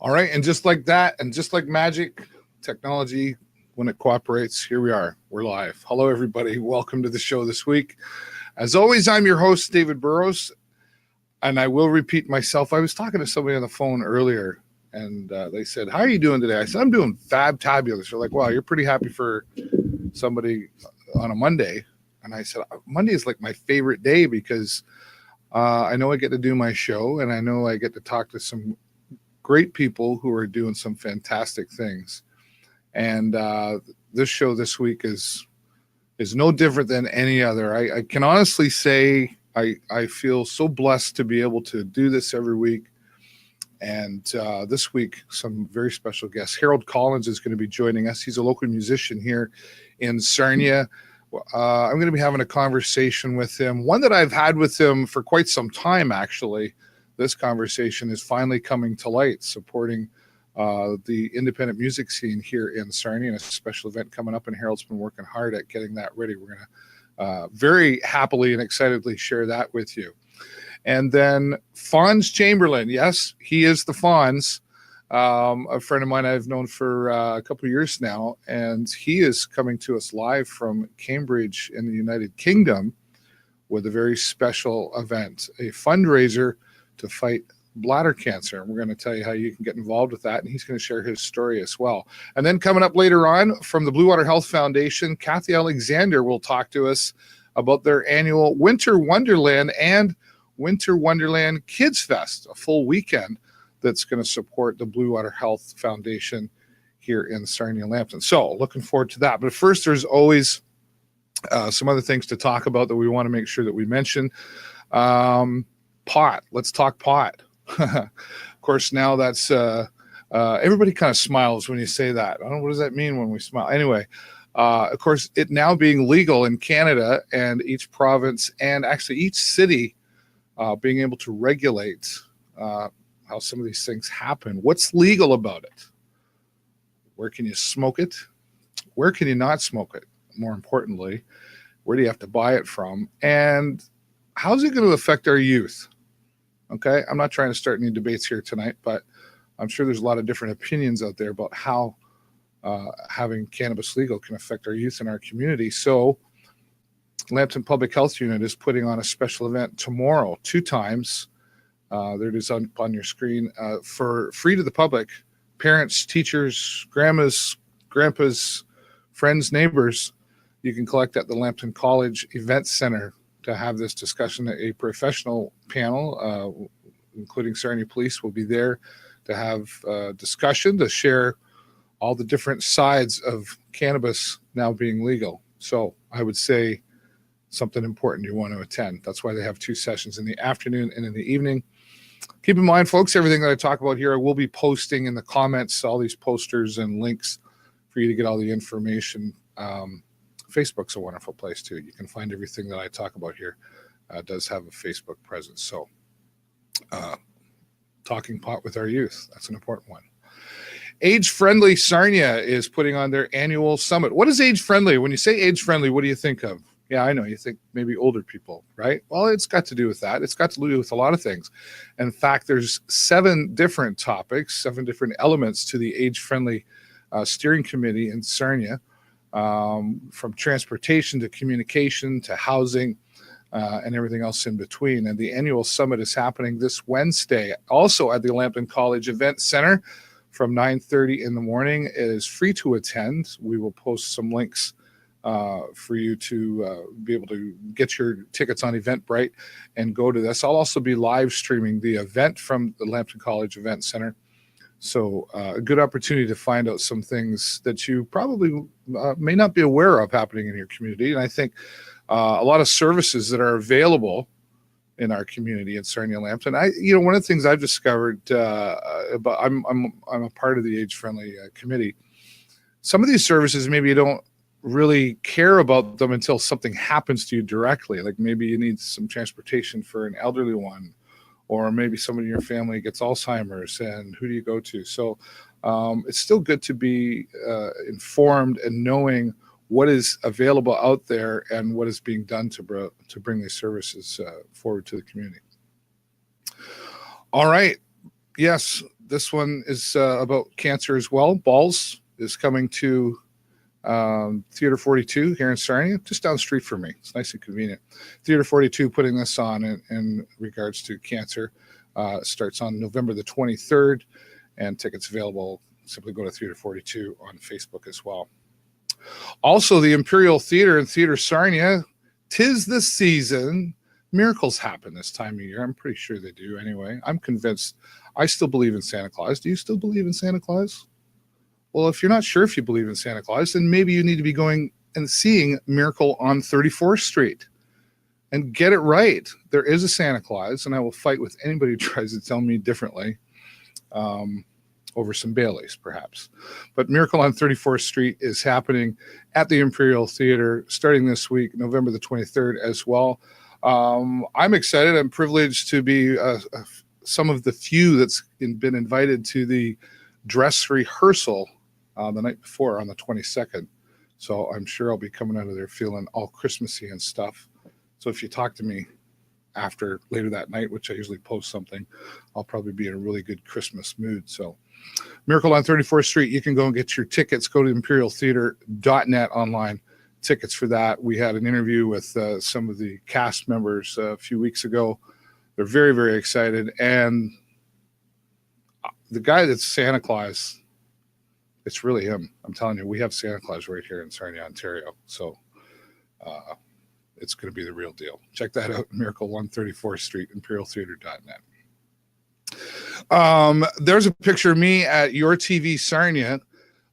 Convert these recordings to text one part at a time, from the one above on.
All right, and just like that, and just like magic, technology, when it cooperates, here we are. We're live. Hello, everybody. Welcome to the show this week. As always, I'm your host, David Burrows, and I will repeat myself. I was talking to somebody on the phone earlier, and they said, "How are you doing today?" I said, "I'm doing fabulous." They're like, "Wow, you're pretty happy for somebody on a Monday." And I said, "Monday is like my favorite day because I know I get to do my show, and I know I get to talk to some great people who are doing some fantastic things. And this show this week is no different than any other. I can honestly say I feel so blessed to be able to do this every week. And this week, some very special guests. Harold Collins is going to be joining us. He's a local musician here in Sarnia. I'm going to be having a conversation with him, one that I've had with him for quite some time, actually. This conversation is finally coming to light, supporting the independent music scene here in Sarnia, and a special event coming up, and Harold's been working hard at getting that ready. We're going to very happily and excitedly share that with you. And then Fonz Chamberlain, yes, he is the Fonz, a friend of mine I've known for a couple of years now, and he is coming to us live from Cambridge in the United Kingdom with a very special event, a fundraiser to fight bladder cancer. And we're going to tell you how you can get involved with that. And he's going to share his story as well. And then coming up later on from the Bluewater Health Foundation, Kathy Alexander will talk to us about their annual Winter Wonderland and Winter Wonderland Kids Fest, a full weekend that's going to support the Bluewater Health Foundation here in Sarnia, Lambton. So looking forward to that. But first, there's always some other things to talk about that we want to make sure that we mention. Pot. Let's talk pot. Of course, now that's everybody kind of smiles when you say that. I don't know, what does that mean when we smile? Anyway, of course, it now being legal in Canada, and each province and actually each city being able to regulate how some of these things happen. What's legal about it? Where can you smoke it? Where can you not smoke it? More importantly, where do you have to buy it from? And how's it going to affect our youth? Okay, I'm not trying to start any debates here tonight, but I'm sure there's a lot of different opinions out there about how having cannabis legal can affect our youth in our community. So Lambton Public Health Unit is putting on a special event tomorrow, 2 times. There it is on your screen, for free to the public, parents, teachers, grandmas, grandpas, friends, neighbors. You can collect at the Lambton College Event Center to have this discussion. A professional panel, including Sarnia Police, will be there to have a discussion to share all the different sides of cannabis now being legal. So I would say something important you want to attend. That's why they have 2 sessions, in the afternoon and in the evening. Keep in mind, folks, everything that I talk about here, I will be posting in the comments, all these posters and links for you to get all the information. Facebook's a wonderful place too. You can find everything that I talk about here. Does have a Facebook presence. So talking pot with our youth, that's an important one. Age Friendly Sarnia is putting on their annual summit. What is age friendly? When you say age friendly, what do you think of? Yeah, I know, you think maybe older people, right? Well, it's got to do with that. It's got to do with a lot of things. In fact, there's 7 different topics, 7 different elements to the age friendly steering committee in Sarnia. From transportation to communication to housing and everything else in between. And the annual summit is happening this Wednesday, also at the Lambton College Event Center from 9:30 in the morning. It is free to attend. We will post some links for you to be able to get your tickets on Eventbrite and go to this. I'll also be live streaming the event from the Lambton College Event Center. So a good opportunity to find out some things that you probably may not be aware of happening in your community. And I think a lot of services that are available in our community in Sarnia, Lambton. One of the things I've discovered, but I'm a part of the Age Friendly committee. Some of these services, maybe you don't really care about them until something happens to you directly. Like maybe you need some transportation for an elderly one, or maybe somebody in your family gets Alzheimer's, and who do you go to? So it's still good to be informed and knowing what is available out there and what is being done to bring these services forward to the community. All right. Yes, this one is about cancer as well. Balls is coming to Theater 42 here in Sarnia, just down the street from me. It's nice and convenient. Theater 42 putting this on in regards to cancer. Starts on November the 23rd, and tickets available. Simply go to Theater 42 on Facebook as well. Also, the Imperial Theater and Theater Sarnia, 'tis the season. Miracles happen this time of year. I'm pretty sure they do anyway. I'm convinced. I still believe in Santa Claus. Do you still believe in Santa Claus? Well, if you're not sure if you believe in Santa Claus, then maybe you need to be going and seeing Miracle on 34th Street and get it right. There is a Santa Claus, and I will fight with anybody who tries to tell me differently over some Baileys, perhaps. But Miracle on 34th Street is happening at the Imperial Theater starting this week, November the 23rd as well. I'm excited. I'm privileged to be some of the few that's been invited to the dress rehearsal the night before on the 22nd. So I'm sure I'll be coming out of there feeling all Christmassy and stuff. So if you talk to me after later that night, which I usually post something, I'll probably be in a really good Christmas mood. So Miracle on 34th Street, you can go and get your tickets. Go to imperialtheater.net online. Tickets for that. We had an interview with some of the cast members a few weeks ago. They're very, very excited. And the guy that's Santa Claus, it's really him. I'm telling you, we have Santa Claus right here in Sarnia, Ontario. So it's going to be the real deal. Check that out, Miracle on 34th Street, imperialtheater.net. There's a picture of me at Your TV Sarnia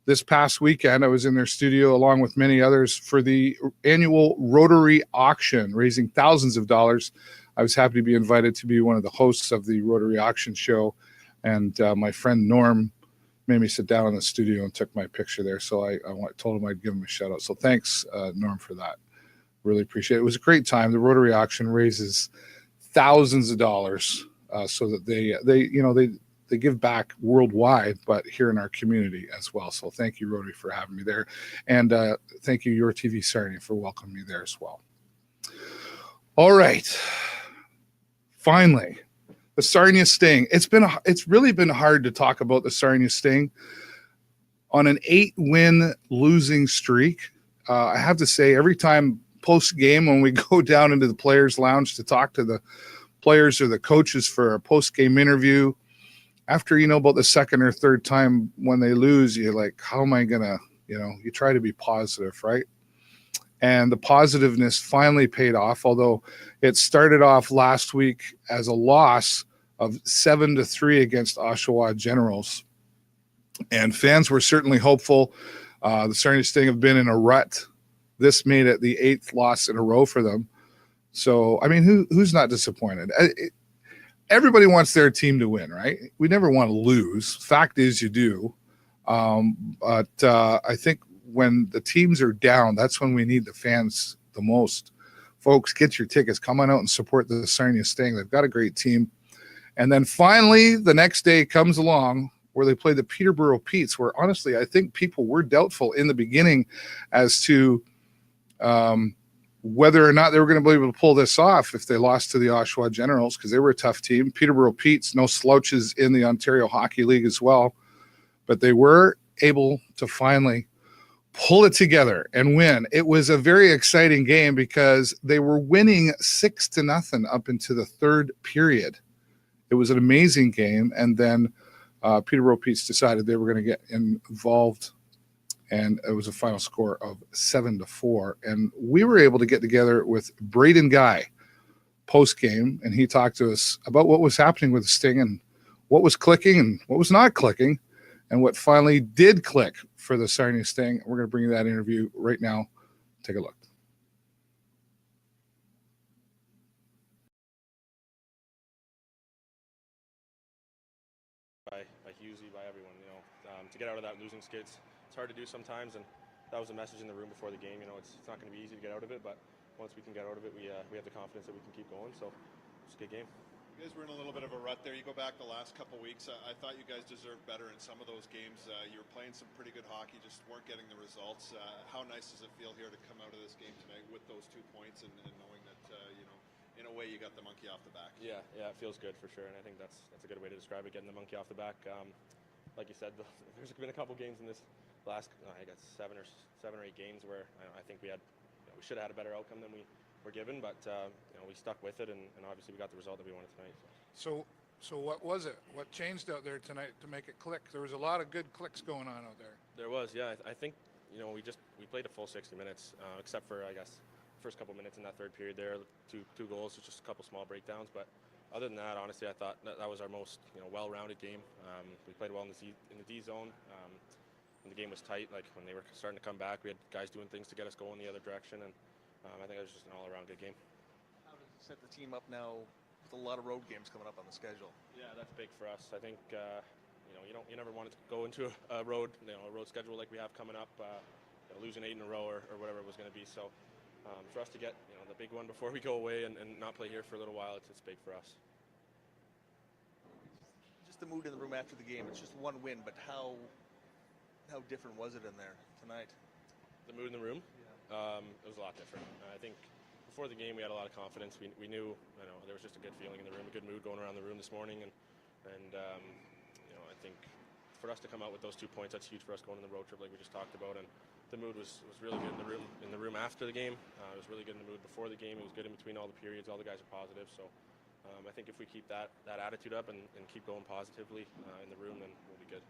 this past weekend. I was in their studio along with many others for the annual Rotary Auction, raising thousands of dollars. I was happy to be invited to be one of the hosts of the Rotary Auction show, and my friend Norm made me sit down in the studio and took my picture there. So I told him I'd give him a shout out. So thanks, Norm, for that. Really appreciate it. It was a great time. The Rotary Auction raises thousands of dollars so that they give back worldwide, but here in our community as well. So thank you, Rotary, for having me there. And thank you, Your TV Sarnia, for welcoming me there as well. All right. Finally, the Sarnia Sting. It's really been hard to talk about the Sarnia Sting on an 8-win losing streak. I have to say, every time post-game when we go down into the players' lounge to talk to the players or the coaches for a post-game interview, after about the second or third time when they lose, you're like, how am I gonna, you try to be positive, right? And the positiveness finally paid off, although it started off last week as a loss of 7-3 against Oshawa Generals. And fans were certainly hopeful. The Sarnia Sting have been in a rut. This made it the 8th loss in a row for them. So, I mean, who's not disappointed? Everybody wants their team to win, right? We never want to lose. Fact is, you do. But I think when the teams are down, that's when we need the fans the most. Folks, get your tickets. Come on out and support the Sarnia Sting. They've got a great team. And then finally, the next day comes along where they play the Peterborough Petes, where honestly, I think people were doubtful in the beginning as to whether or not they were going to be able to pull this off if they lost to the Oshawa Generals, because they were a tough team. Peterborough Petes, no slouches in the Ontario Hockey League as well. But they were able to finally pull it together and win. It was a very exciting game because they were winning 6-0 up into the third period. It was an amazing game. And then Peterborough Petes decided they were going to get involved, and it was a final score of 7-4. And we were able to get together with Braden Guy post-game, and he talked to us about what was happening with the Sting and what was clicking and what was not clicking, and what finally did click for the Sarnia Sting. We're going to bring you that interview right now. Take a look. By Husey, by everyone, to get out of that losing skids, it's hard to do sometimes, and that was a message in the room before the game. It's not going to be easy to get out of it, but once we can get out of it, we have the confidence that we can keep going. So it's a good game. You guys were in a little bit of a rut there. You go back the last couple weeks. I thought you guys deserved better in some of those games. You were playing some pretty good hockey, just weren't getting the results. How nice does it feel here to come out of this game tonight with those 2 points and knowing that in a a way, you got the monkey off the back. Yeah, it feels good for sure, and I think that's a good way to describe it, getting the monkey off the back. Like you said, there's been a couple games in this last, I guess, seven or 8 games where I think we should have had a better outcome than we were given, but we stuck with it, and obviously we got the result that we wanted tonight. So what was it? What changed out there tonight to make it click? There was a lot of good clicks going on out there. There was, yeah. I think we played a full 60 minutes, except for I guess first couple minutes in that third period there, two goals, just a couple small breakdowns, but. Other than that, honestly, I thought that was our most well-rounded game. We played well in the D zone. When the game was tight, like when they were starting to come back, we had guys doing things to get us going the other direction, and I think it was just an all-around good game. How does it set the team up now with a lot of road games coming up on the schedule? Yeah, that's big for us. I think you never want to go into a road schedule like we have coming up, losing 8 in a row or whatever it was going to be. So. For us to get the big one before we go away and not play here for a little while, it's big for us. Just the mood in the room after the game. It's just one win, but how different was it in there tonight? The mood in the room? Yeah. It was a lot different. I think before the game we had a lot of confidence. We knew there was just a good feeling in the room, a good mood going around the room this morning, and I think for us to come out with those 2 points, that's huge for us going on the road trip like we just talked about. And the mood was really good in the room after the game. It was really good in the mood before the game. It was good in between all the periods. All the guys are positive. So I think if we keep that attitude up and keep going positively in the room, then we'll be good.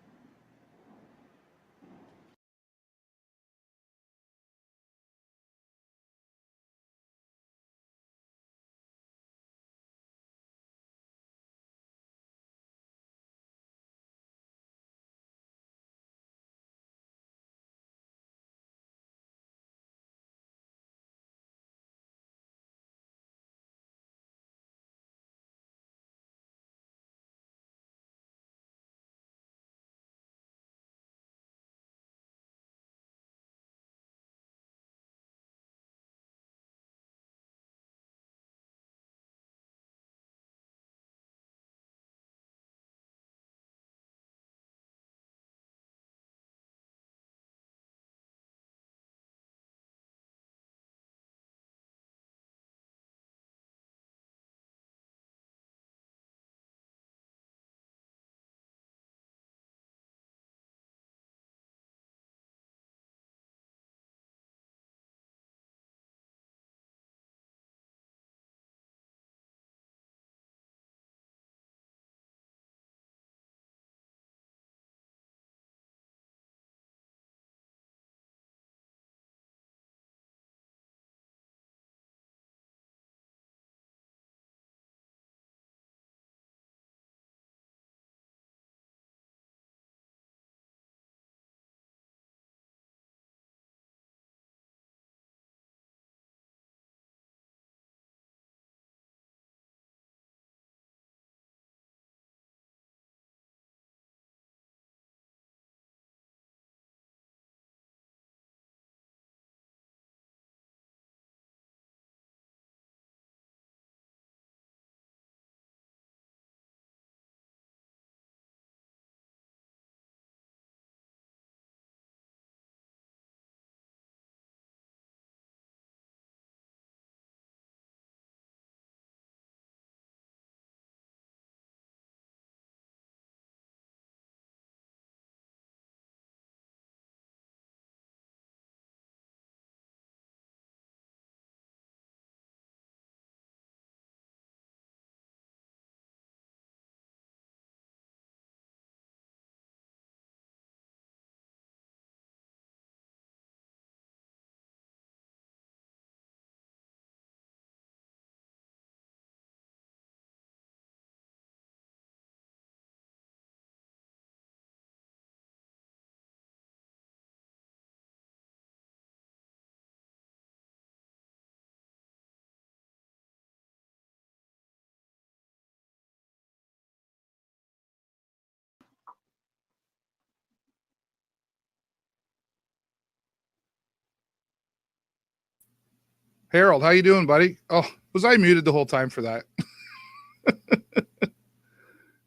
Harold, how you doing, buddy? Oh, was I muted the whole time for that?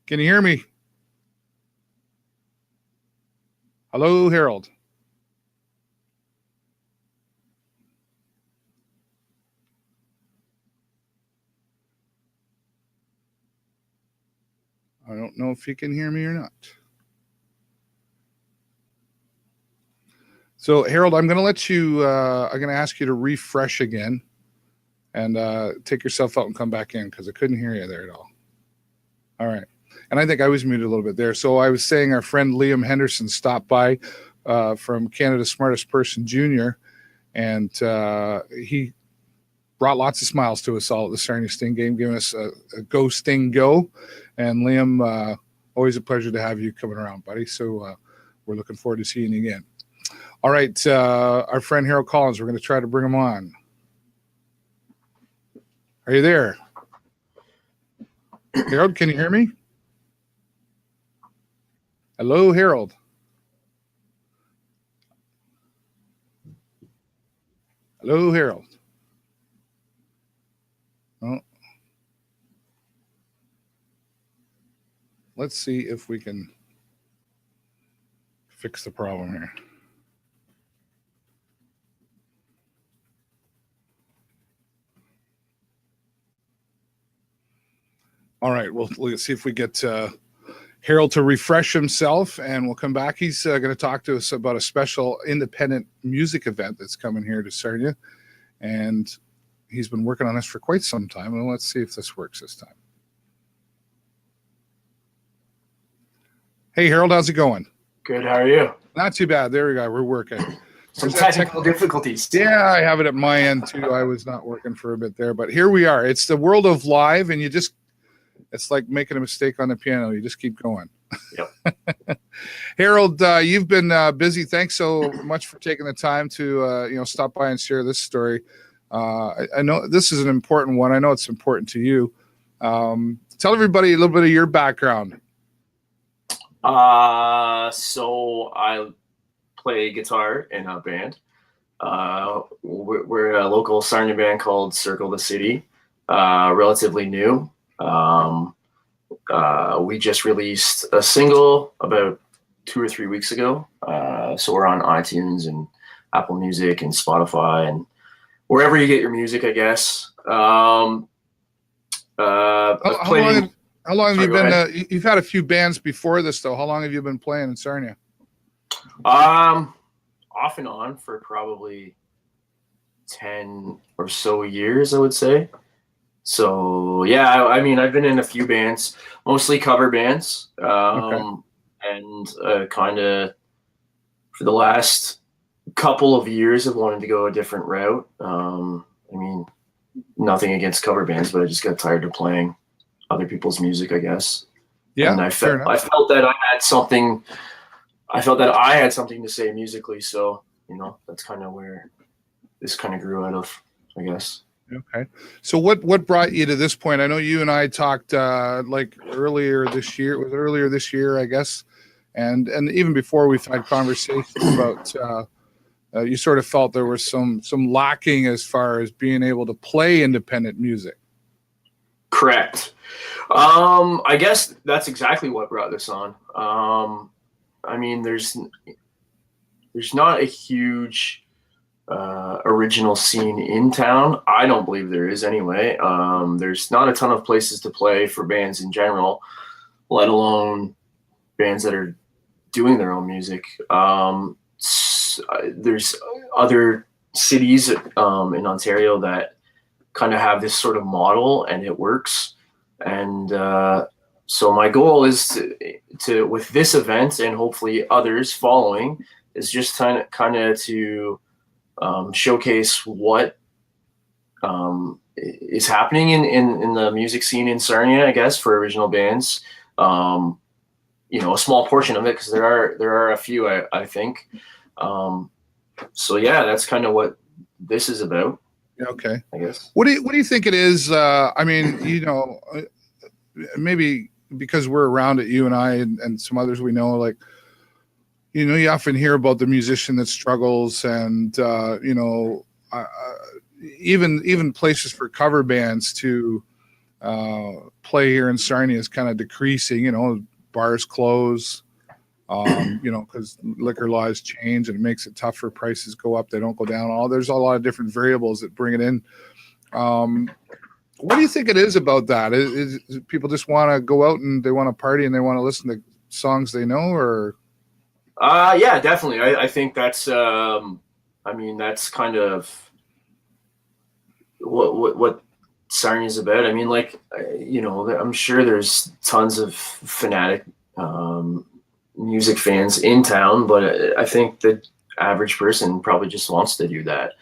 Can you hear me? Hello, Harold. I don't know if he can hear me or not. So, Harold, I'm going to let you, I'm going to ask you to refresh again and take yourself out and come back in because I couldn't hear you there at all. All right. And I think I was muted a little bit there. So I was saying our friend Liam Henderson stopped by from Canada's Smartest Person Junior, and he brought lots of smiles to us all at the Sarnia Sting game, giving us a go Sting go. And Liam, always a pleasure to have you coming around, buddy. So we're looking forward to seeing you again. All right, our friend Harold Collins, we're going to try to bring him on. Are you there? Harold, can you hear me? Hello, Harold. Hello, Harold. Oh. Let's see if we can fix the problem here. All right, well, let's see if we get Harold to refresh himself, and we'll come back. He's going to talk to us about a special independent music event that's coming here to Sarnia, and he's been working on this for quite some time, and let's see if this works this time. Hey, Harold, how's it going? Good, how are you? Not too bad. There we go. We're working. Some technical difficulties. Yeah, I have it at my end, too. I was not working for a bit there, but here we are. It's the world of live, and it's like making a mistake on the piano. You just keep going. Yep. Harold, you've been busy. Thanks so much for taking the time to stop by and share this story. I know this is an important one. I know it's important to you. Tell everybody a little bit of your background. So I play guitar in a band. We're a local Sarnia band called Circle the City. Relatively new. We just released a single about 2 or 3 weeks ago. So we're on iTunes and Apple Music and Spotify and wherever you get your music, I guess. How long have you been? You've had a few bands before this, though. How long have you been playing in Sarnia? Off and on for probably 10 or so years, I would say. So yeah, I mean, I've been in a few bands, mostly cover bands, and kind of for the last couple of years, I've wanted to go a different route. I mean, nothing against cover bands, but I just got tired of playing other people's music, I guess. Yeah, and I felt that I had something. I felt that I had something to say musically, so that's kind of where this kind of grew out of, I guess. Okay. So what brought you to this point? I know you and I talked like earlier this year. It was earlier this year, I guess. And even before, we've had conversations about you sort of felt there was some lacking as far as being able to play independent music. Correct. I guess that's exactly what brought this on. I mean, there's not a huge original scene in town. I don't believe there is anyway. There's not a ton of places to play for bands in general, let alone bands that are doing their own music. There's other cities in Ontario that kind of have this sort of model and it works. And so my goal is to with this event and hopefully others following is just kind of to showcase what is happening in the music scene in Sarnia, I guess, for original bands. A small portion of it, because there are a few, I think. So yeah, that's kind of what this is about. Okay. I guess. What do you think it is? I mean, maybe because we're around it, you and I and some others we know, like, you often hear about the musician that struggles, and even places for cover bands to play here in Sarnia is kind of decreasing. Bars close, because liquor laws change and it makes it tougher. Prices go up, they don't go down. There's a lot of different variables that bring it in. What do you think it is about that? Is people just want to go out and they want to party and they want to listen to songs they know, or? Yeah, definitely. I think that's that's kind of what Sarnia is about. I mean, like, I'm sure there's tons of fanatic music fans in town, but I think the average person probably just wants to do that.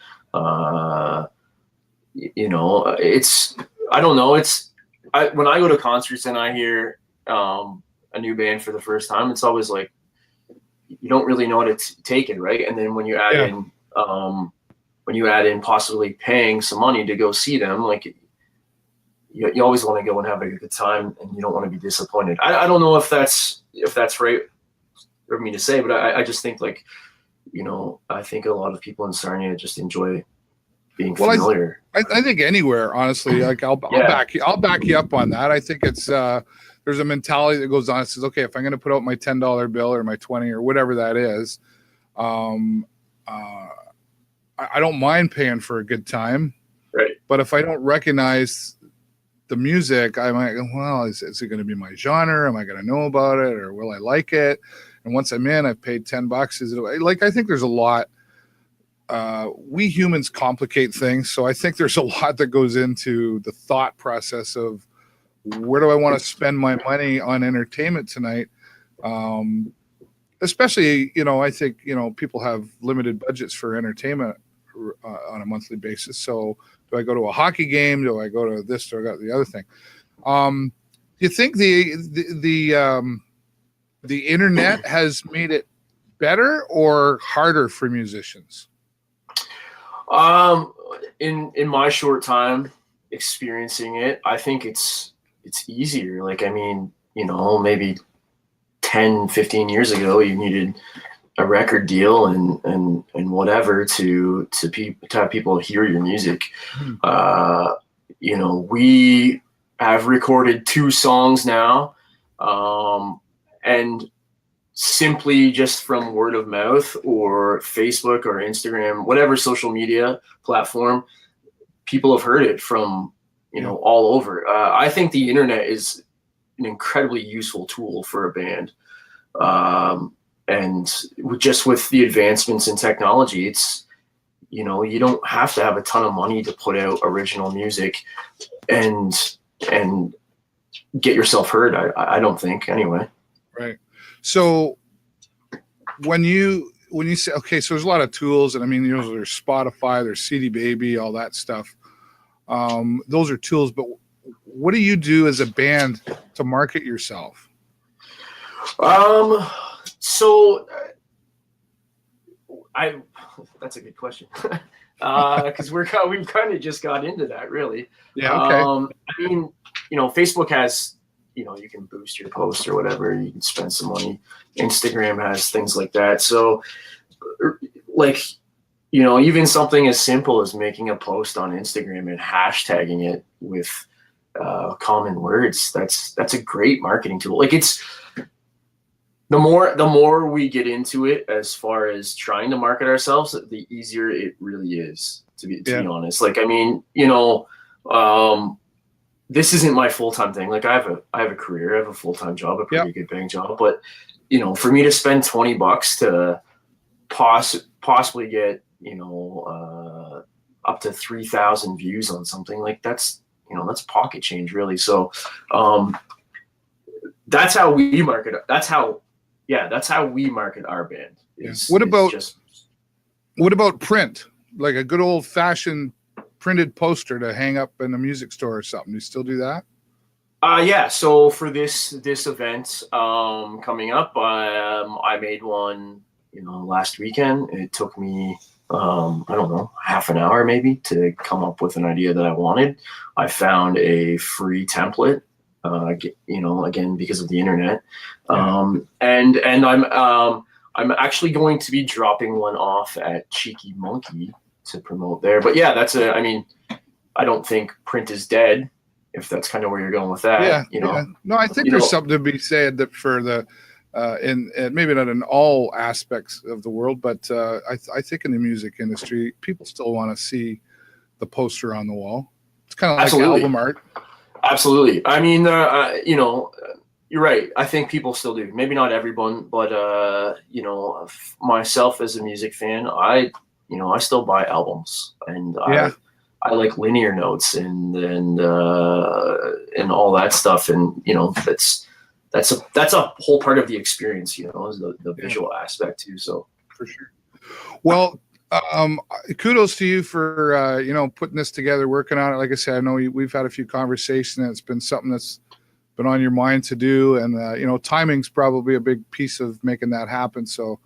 It's, I don't know. When I go to concerts and I hear a new band for the first time, it's always like, you don't really know how to take it, right? And then when you add in possibly paying some money to go see them, like, you always want to go and have a good time, and you don't want to be disappointed. I don't know if that's right for me to say, but I just think, like, I think a lot of people in Sarnia just enjoy being familiar. I think anywhere, honestly, like I'll back you up on that. I think it's there's a mentality that goes on. It says, okay, if I'm going to put out my $10 bill or my 20 or whatever that is, I don't mind paying for a good time. Right. But if I don't recognize the music, I might go, well, is it going to be my genre? Am I going to know about it, or will I like it? And once I'm in, I've paid $10. Is it like, I think there's a lot. We humans complicate things, so I think there's a lot that goes into the thought process of where do I want to spend my money on entertainment tonight. Especially, I think people have limited budgets for entertainment on a monthly basis. So, do I go to a hockey game? Do I go to this? Do I go to the other thing? Do you think the internet has made it better or harder for musicians? In my short time experiencing it, I think it's easier. Like, I mean, maybe 10, 15 years ago, you needed a record deal and whatever to have people hear your music. We have recorded 2 songs now, and simply just from word of mouth or Facebook or Instagram, whatever social media platform, people have heard it from, all over. I think the internet is an incredibly useful tool for a band. And just with the advancements in technology, it's, you don't have to have a ton of money to put out original music and get yourself heard. I don't think, anyway. Right. So when you say, okay, so there's a lot of tools, and I mean, there's Spotify, there's CD Baby, all that stuff. Those are tools, but what do you do as a band to market yourself? That's a good question. Because we've kind of just got into that, really. Yeah. Okay. I mean, Facebook has, you can boost your post or whatever. You can spend some money. Instagram has things like that. So, like, even something as simple as making a post on Instagram and hashtagging it with common words, that's a great marketing tool. Like, it's the more we get into it as far as trying to market ourselves, the easier it really is, to be honest. Like, I mean, this isn't my full-time thing. Like, I have a career, I have a full-time job, a pretty good paying job, but for me to spend $20 to possibly get up to 3,000 views on something, like, that's pocket change, really. So that's how we market. That's how we market our band. What about print? Like a good old fashioned printed poster to hang up in a music store or something. Do you still do that? Yeah. So for this event coming up, I made one, last weekend. It took me, I don't know, half an hour maybe to come up with an idea that I wanted. I found a free template, again, because of the internet. And I'm actually going to be dropping one off at Cheeky Monkey to promote there. But yeah, I don't think print is dead, if that's kind of where you're going with that. No, I think there's something to be said that for the in maybe not in all aspects of the world, but I think in the music industry, people still want to see the poster on the wall. It's kind of like Absolutely. album art. Absolutely. I mean, you're right. I think people still do. Maybe not everyone, but myself as a music fan, I still buy albums, and I like linear notes and all that stuff, and that's a whole part of the experience, is the visual aspect too. So for sure. Well, kudos to you for putting this together, working on it. Like I said, I know we've had a few conversations, and it's been something that's been on your mind to do, and timing's probably a big piece of making that happen. So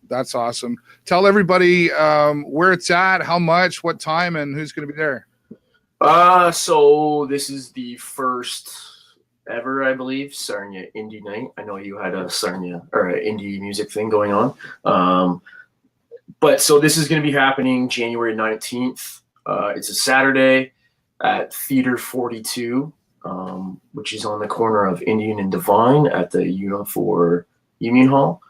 that's awesome. Tell everybody where it's at, how much, what time, and who's going to be there. So this is the first ever, I believe, Sarnia Indie Night. I know you had a Sarnia or an indie music thing going on. But so this is going to be happening January 19th. It's a Saturday at Theater 42, which is on the corner of Indian and Divine at the Unifor Union Hall.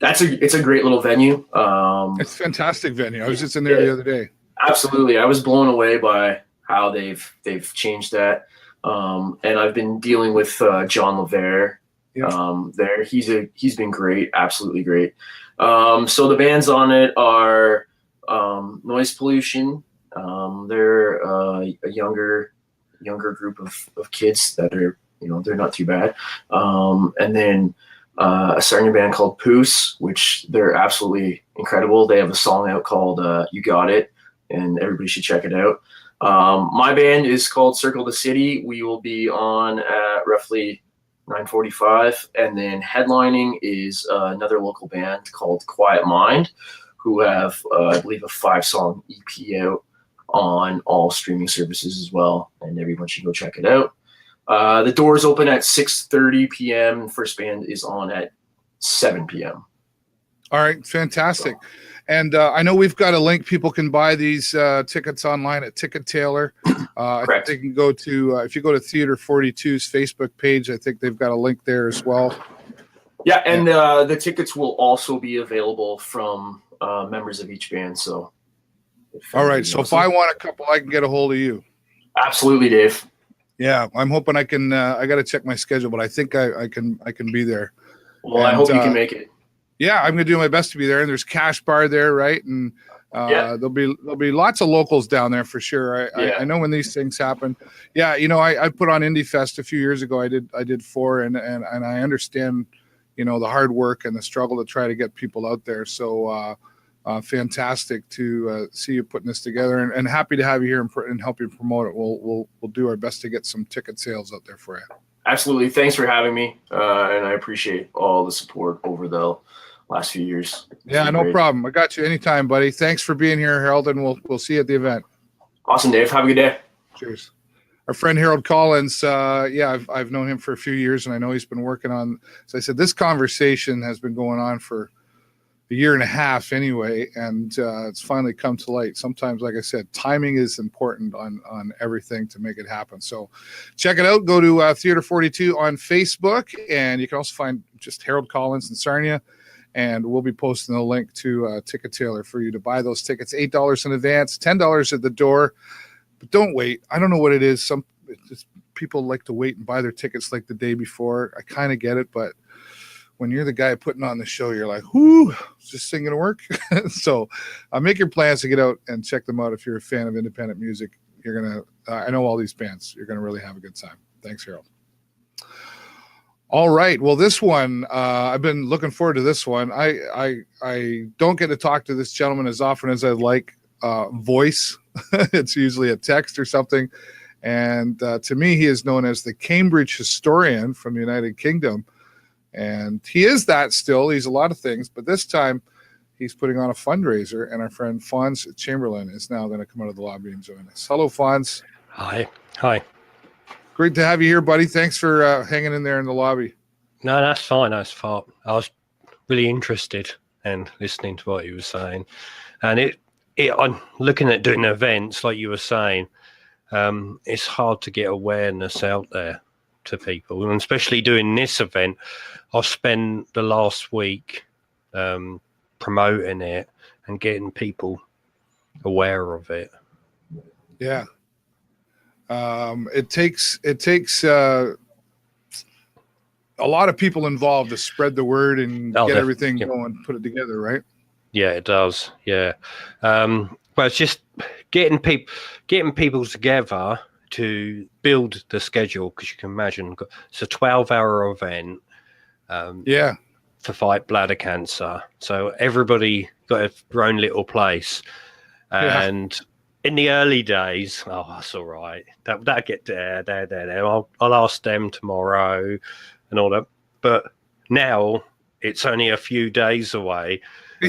It's a great little venue. It's a fantastic venue. I was just in there the other day. Absolutely. I was blown away by how they've changed that. And I've been dealing with John LeVere there. He's been great, absolutely great. So the bands on it are Noise Pollution. They're a younger group of kids that are, they're not too bad. And then a Sarnia band called Poos, which they're absolutely incredible. They have a song out called You Got It, and everybody should check it out. My band is called Circle the City. We will be on at roughly 9:45, and then headlining is another local band called Quiet Mind, who have, I believe, a 5-song EP out on all streaming services as well, and everyone should go check it out. The doors open at 6:30 p.m. First band is on at 7 p.m. All right, fantastic. And I know we've got a link. People can buy these tickets online at Ticket Tailor. I think they can go to, if you go to Theater 42's Facebook page, I think they've got a link there as well. Yeah, and the tickets will also be available from members of each band. So, all right. So if I want a couple, I can get a hold of you. Absolutely, Dave. Yeah, I'm hoping I can. I got to check my schedule, but I think I can be there. Well, I hope you can make it. Yeah, I'm going to do my best to be there. And there's Cash Bar there, right? And there'll be lots of locals down there for sure. I know when these things happen. Yeah, I put on Indie Fest a few years ago. I did 4, and I understand, the hard work and the struggle to try to get people out there. So fantastic to see you putting this together, and happy to have you here and help you promote it. We'll do our best to get some ticket sales out there for you. Absolutely. Thanks for having me. And I appreciate all the support over the last few years. Yeah, no problem. I got you anytime, buddy. Thanks for being here, Harold, and we'll see you at the event. Awesome, Dave. Have a good day. Cheers. Our friend Harold Collins, I've known him for a few years, and I know he's been working on, as I said, this conversation has been going on for a year and a half anyway, and it's finally come to light. Sometimes, like I said, timing is important on everything to make it happen. So check it out. Go to Theater 42 on Facebook, and you can also find just Harold Collins in Sarnia, and we'll be posting a link to Ticket Tailor for you to buy those tickets. $8 in advance, $10 at the door. But don't wait. I don't know what it is. Just people like to wait and buy their tickets like the day before. I kind of get it, but when you're the guy putting on the show, you're like, whoo, is this thing going to work? So make your plans to get out and check them out. If you're a fan of independent music, you're going to, I know all these bands, you're going to really have a good time. Thanks, Harold. All right. Well, this one, I've been looking forward to this one. I don't get to talk to this gentleman as often as I'd like. Voice. It's usually a text or something. And to me, he is known as the Cambridge historian from the United Kingdom. And he is that still. He's a lot of things. But this time, he's putting on a fundraiser. And our friend Fonz Chamberlain is now going to come out of the lobby and join us. Hello, Fonz. Hi. Great to have you here, buddy. Thanks for hanging in there in the lobby. No, that's fine. I was really interested in listening to what you were saying. And I'm looking at doing events, like you were saying, it's hard to get awareness out there to people. And especially doing this event, I've spent the last week promoting it and getting people aware of it. Yeah. It takes a lot of people involved to spread the word and get everything going, put it together, right? Yeah, it does. Yeah. But it's just getting people together to build the schedule, because you can imagine it's a 12-hour event. To fight bladder cancer. So everybody got their own little place. And in the early days, that's all right. That'll get there. I'll ask them tomorrow and all that. But now it's only a few days away.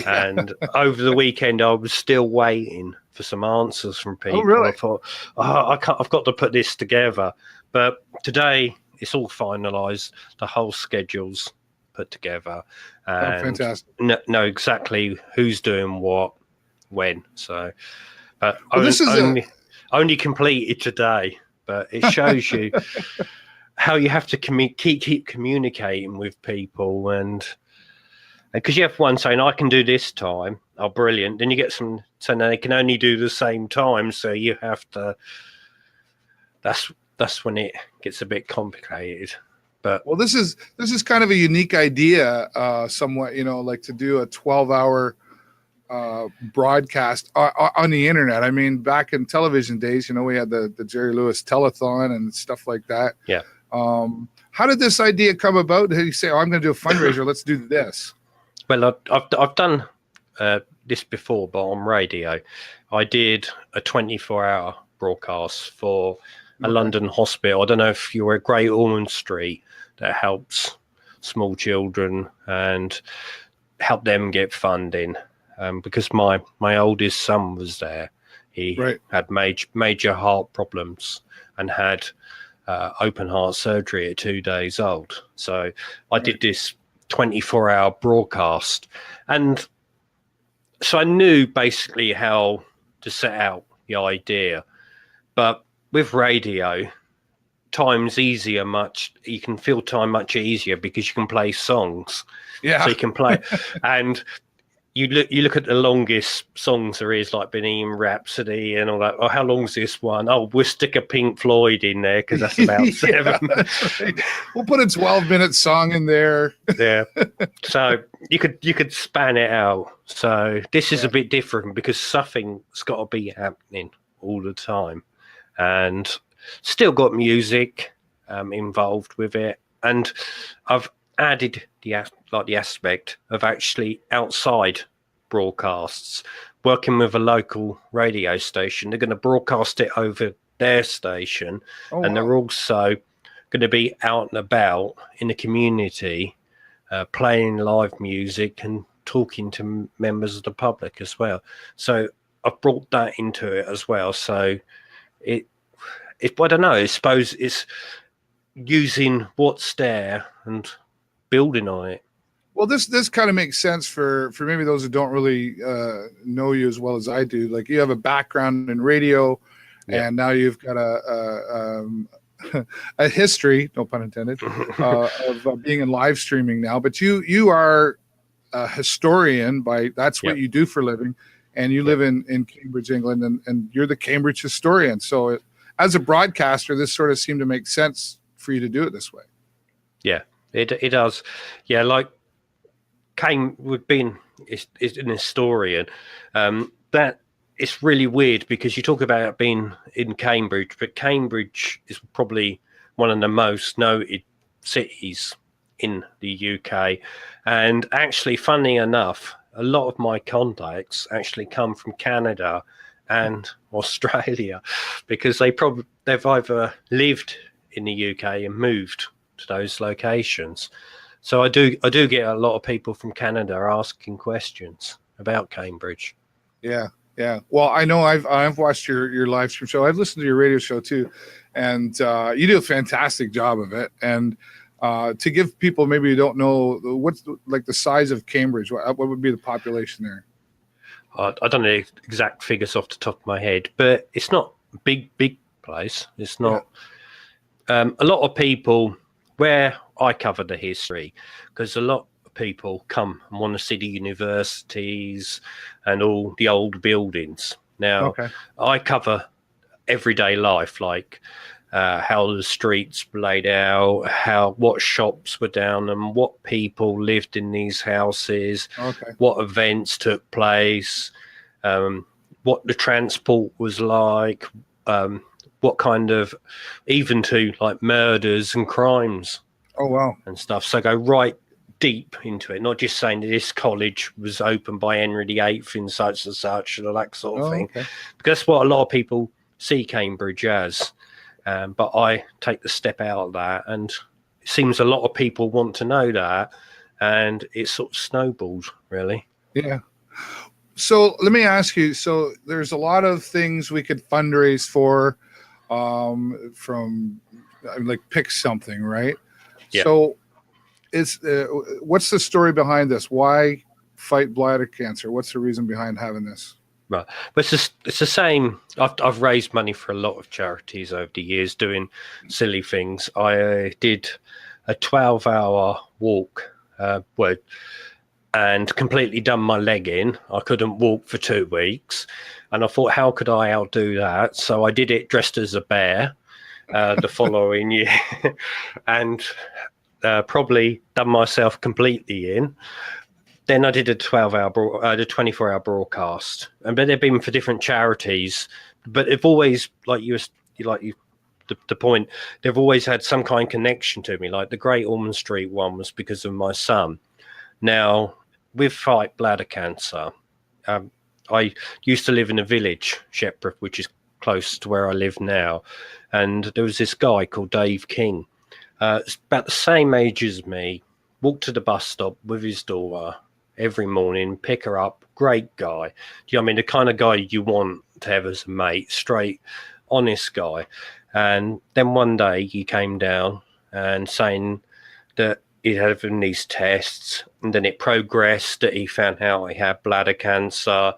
And over the weekend, I was still waiting for some answers from people. Oh, really? I thought, I've got to put this together. But today, it's all finalised. The whole schedule's put together. And fantastic. Know exactly who's doing what, when. So, but this is only completed today. But it shows you how you have to keep communicating with people, and because you have one saying, I can do this time. Oh, brilliant. Then you get some saying they can only do the same time. So you have to, that's when it gets a bit complicated. But well, this is kind of a unique idea, somewhat, like to do a 12-hour broadcast on the internet. I mean, back in television days, we had the Jerry Lewis telethon and stuff like that. Yeah. How did this idea come about? Did you say, I'm going to do a fundraiser, let's do this? Well, I've done this before, but on radio. I did a 24-hour broadcast for a London hospital. I don't know if you were at Great Ormond Street, that helps small children and help them get funding. Because my oldest son was there. He had major heart problems and had open heart surgery at 2 days old. So I did this 24-hour broadcast. And so I knew basically how to set out the idea. But with radio, time's easier, you can fill time much easier because you can play songs. Yeah. So you can play and you look at the longest songs there is, like Bohemian Rhapsody and all that. Oh, how long's this one? Oh, we'll stick a Pink Floyd in there because that's about 7. That's right. We'll put a 12-minute song in there. Yeah. So you could span it out. So this is a bit different because something's got to be happening all the time, and still got music involved with it. And I've added the aspect of actually outside broadcasts, working with a local radio station. They're going to broadcast it over their station, and they're also going to be out and about in the community, playing live music and talking to members of the public as well. So I've brought that into it as well. So I don't know, I suppose it's using what's there and building on it. Well, this kind of makes sense for maybe those who don't really know you as well as I do. Like, you have a background in radio, and now you've got a history, no pun intended, of being in live streaming now. But you are a historian that's what you do for a living, and you live in Cambridge, England, and you're the Cambridge historian. So as a broadcaster, this sort of seemed to make sense for you to do it this way. Yeah, it does. Yeah, like we've been an historian. That it's really weird because you talk about being in Cambridge, but Cambridge is probably one of the most noted cities in the UK. And actually, funny enough, a lot of my contacts actually come from Canada and Australia, because they've either lived in the UK and moved to those locations. So I do get a lot of people from Canada asking questions about Cambridge. Yeah. Well, I know I've watched your live stream show. I've listened to your radio show too, and you do a fantastic job of it. And to give people maybe who don't know, what's the size of Cambridge? What would be the population there? I don't know the exact figures off the top of my head, but it's not a big place. It's not. A lot of people, where I cover the history, because a lot of people come and want to see the universities and all the old buildings. Now, I cover everyday life, like how the streets were laid out, what shops were down, and what people lived in these houses, Okay. what events took place, what the transport was like, what kind of, even to like murders and crimes Oh, wow. and stuff. So go right deep into it, not just saying that this college was opened by Henry VIII in such and such and all that sort of thing. Okay. Because that's what a lot of people see Cambridge as. But I take the step out of that, and it seems a lot of people want to know that, and it sort of snowballed, really. Yeah. So let me ask you, so there's a lot of things we could fundraise for, from like pick something, right? Yeah. So what's the story behind this? Why fight bladder cancer? What's the reason behind having this? Right, but it's the same. I've raised money for a lot of charities over the years doing silly things. I did a 12-hour walk, and completely done my leg in. I couldn't walk for 2 weeks, and I thought, how could I outdo that? So I did it dressed as a bear the following year, and probably done myself completely in. Then I did a 24-hour broadcast, and but they've been for different charities, but they've always, the point, they've always had some kind of connection to me. Like the Great Ormond Street one was because of my son. Now with Fight Bladder Cancer, I used to live in a village, Shepworth, which is close to where I live now, and there was this guy called Dave King, about the same age as me, walked to the bus stop with his daughter every morning, pick her up. Great guy. Do you know what I mean? The kind of guy you want to have as a mate, straight, honest guy. And then one day he came down and saying that he had having these tests, and then it progressed, that he found out he had bladder cancer,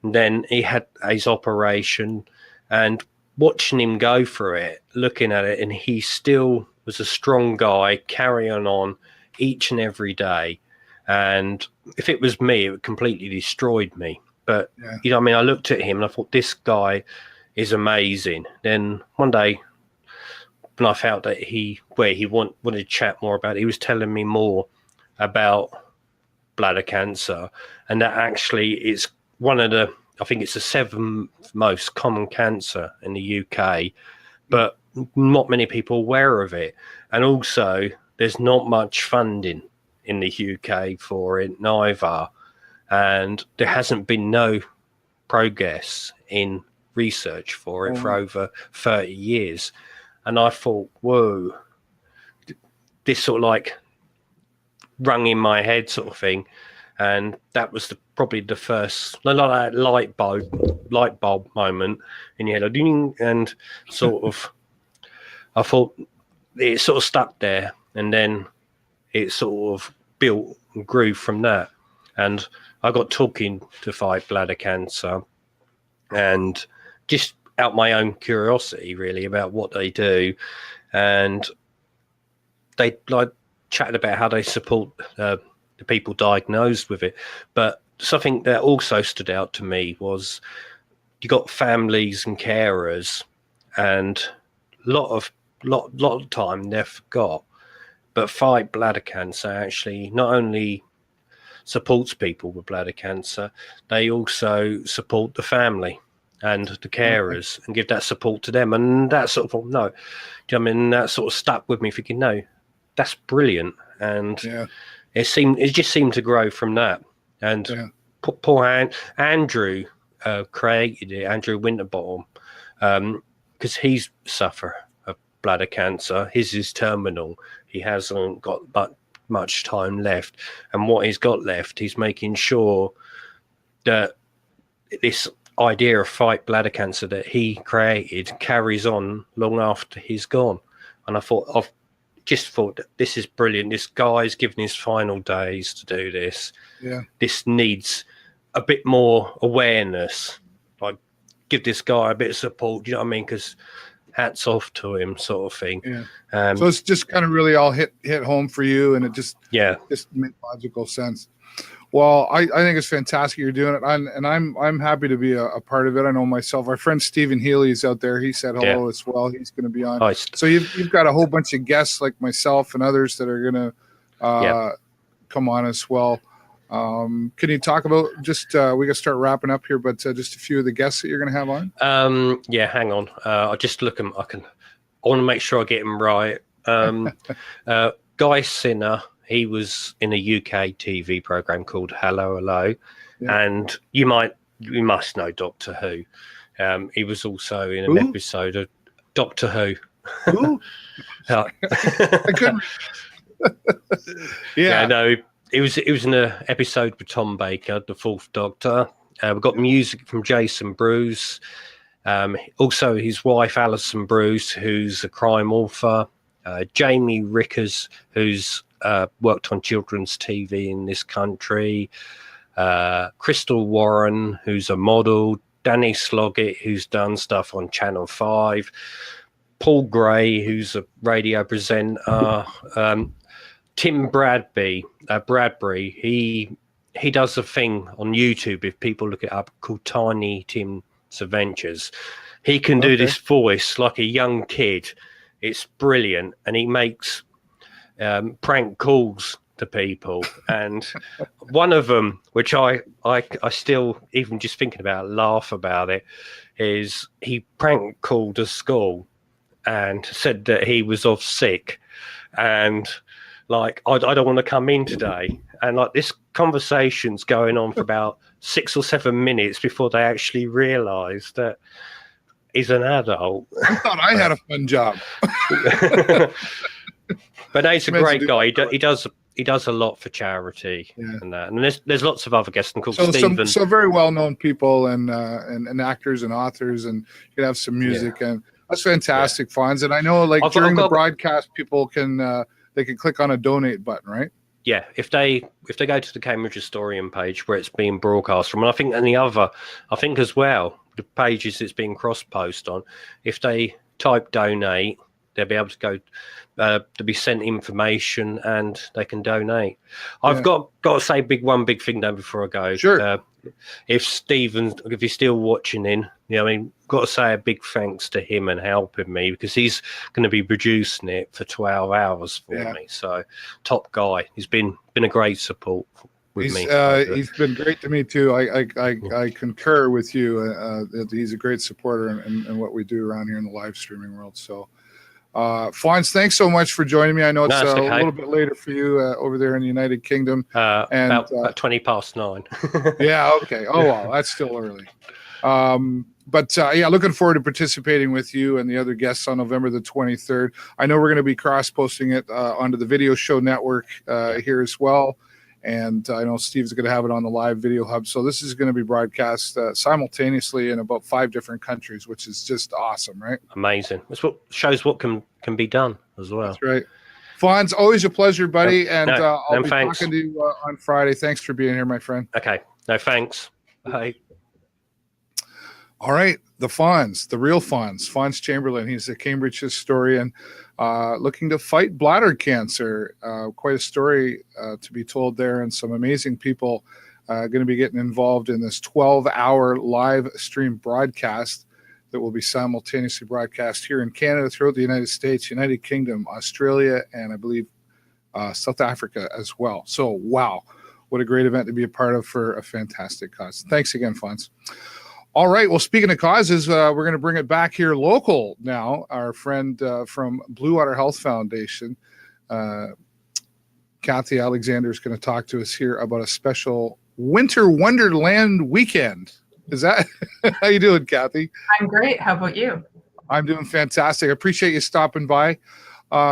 and then he had his operation, and watching him go through it, looking at it, and he still was a strong guy, carrying on each and every day. And if it was me, it would completely destroyed me. But Yeah. you know what I mean? I looked at him and I thought, this guy is amazing. Then one day when I felt that he wanted to chat more about it, he was telling me more about bladder cancer, and that actually it's one of the, I think it's the 7th most common cancer in the UK, but not many people are aware of it. And also there's not much funding in the UK for it neither, and there hasn't been no progress in research for it for over 30 years. And I thought, whoa, this sort of like rung in my head sort of thing. And that was probably the first, like that light bulb moment in your head. And sort of, I thought it sort of stuck there, and then it sort of built and grew from that. And I got talking to Fight Bladder Cancer, and just out my own curiosity really about what they do. And they like chatted about how they support the people diagnosed with it. But something that also stood out to me was you got families and carers, and a lot of time they're forgot. But Fight Bladder Cancer actually not only supports people with bladder cancer, they also support the family and the carers and give that support to them. And that sort of, no, do you know what I mean? That sort of stuck with me, thinking, no, that's brilliant. And it just seemed to grow from that. And poor Andrew created it, Andrew Winterbottom, because he's suffer of bladder cancer. His is terminal. He hasn't got much time left, and what he's got left, he's making sure that this idea of Fight Bladder Cancer that he created carries on long after he's gone. And I've just thought that this is brilliant. This guy's giving his final days to do this. Yeah, this needs a bit more awareness. Like, give this guy a bit of support. Do you know what I mean? Because hats off to him, sort of thing. Yeah. So it's just kind of really all hit home for you, and it just made logical sense. Well, I think it's fantastic you're doing it, and I'm happy to be a part of it. I know myself. Our friend Stephen Healy's out there. He said hello as well. He's going to be on. Nice. So you've got a whole bunch of guests like myself and others that are going to come on as well. Can you talk about just we got to start wrapping up here, but just a few of the guests that you're going to have on? Yeah, hang on. I'll just look them. I want to make sure I get them right. Guy Sinner. He was in a UK TV program called Hello Hello, and you must know Doctor Who. He was also in an episode of Doctor Who. Who? I couldn't. No, it was in an episode with Tom Baker, the Fourth Doctor. We've got music from Jason Bruce, also his wife Alison Bruce, who's a crime author. Jamie Rickers, who's worked on children's TV in this country. Crystal Warren, who's a model. Danny Sloggett, who's done stuff on Channel 5. Paul Gray, who's a radio presenter. Tim Bradbury, he does a thing on YouTube, if people look it up, called Tiny Tim's Adventures. He can do this voice like a young kid. It's brilliant, and he makes prank calls to people. And one of them, which I still, even just thinking about, laugh about it, is he prank called a school and said that he was off sick, and like, I don't want to come in today. And like, this conversation's going on for about 6 or 7 minutes before they actually realise that he's an adult. I thought I had a fun job. But no, he's a great guy. He does a lot for charity and that. And there's lots of other guests, including Stephen. So very well known people and actors and authors, and you can have some music, and that's fantastic, Fonz. And I know, like, during the broadcast, people can they can click on a donate button, right? Yeah, if they go to the Cambridge Historian page where it's being broadcast from, and I think as well, the pages it's being cross-post on, if they type donate, they'll be able to go to be sent information and they can donate. I've got to say one big thing though before I go. Sure. If you're still watching in, got to say a big thanks to him and helping me, because he's going to be producing it for 12 hours for me. So top guy. He's been a great support with me. He's been great to me too. I concur with you that he's a great supporter in what we do around here in the live streaming world. So Fonz, thanks so much for joining me. I know it's a little bit later for you over there in the United Kingdom. And about 20 past 9. Yeah, okay. Oh, wow, that's still early. But looking forward to participating with you and the other guests on November the 23rd. I know we're going to be cross-posting it onto the Video Show Network here as well. And I know Steve's going to have it on the Live Video Hub. So this is going to be broadcast simultaneously in about 5 different countries, which is just awesome, right? Amazing. That's what shows what can be done as well. That's right. Fonz, always a pleasure, buddy. I'll be talking to you on Friday. Thanks for being here, my friend. Okay. No, thanks. Bye. All right. The Fonz, the real Fonz Chamberlain. He's a Cambridge historian looking to fight bladder cancer. Quite a story to be told there, and some amazing people going to be getting involved in this 12-hour live stream broadcast that will be simultaneously broadcast here in Canada, throughout the United States, United Kingdom, Australia, and I believe South Africa as well. So, wow, what a great event to be a part of for a fantastic cause. Thanks again, Fonz. All right. Well, speaking of causes, we're going to bring it back here local now. Our friend from Bluewater Health Foundation, Kathy Alexander, is going to talk to us here about a special Winter Wonderland weekend. Is that how you doing, Kathy? I'm great. How about you? I'm doing fantastic. I appreciate you stopping by.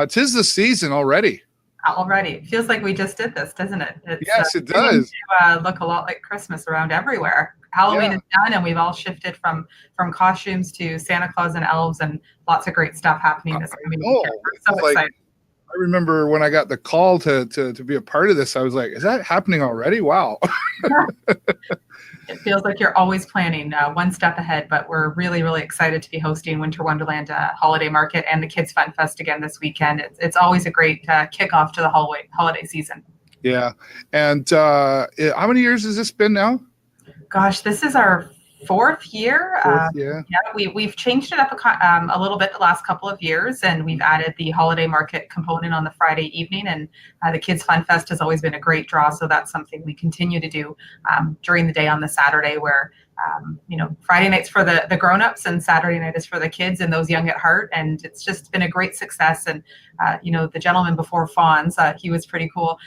'Tis the season already. Already. It feels like we just did this, doesn't it? Yes, it does. To, look a lot like Christmas around everywhere. Halloween is done, and we've all shifted from costumes to Santa Claus and elves, and lots of great stuff happening this coming weekend. We're so excited. I remember when I got the call to be a part of this, I was like, is that happening already? Wow. It feels like you're always planning one step ahead, but we're really, really excited to be hosting Winter Wonderland Holiday Market and the Kids Fun Fest again this weekend. It's always a great kickoff to the holiday season. Yeah. And how many years has this been now? Gosh, this is our fourth year. Yeah. We've changed it up a little bit the last couple of years, and we've added the holiday market component on the Friday evening, and the Kids Fun Fest has always been a great draw, so that's something we continue to do during the day on the Saturday, where Friday night's for the grown-ups and Saturday night is for the kids and those young at heart, and it's just been a great success. And the gentleman before Fonz, he was pretty cool.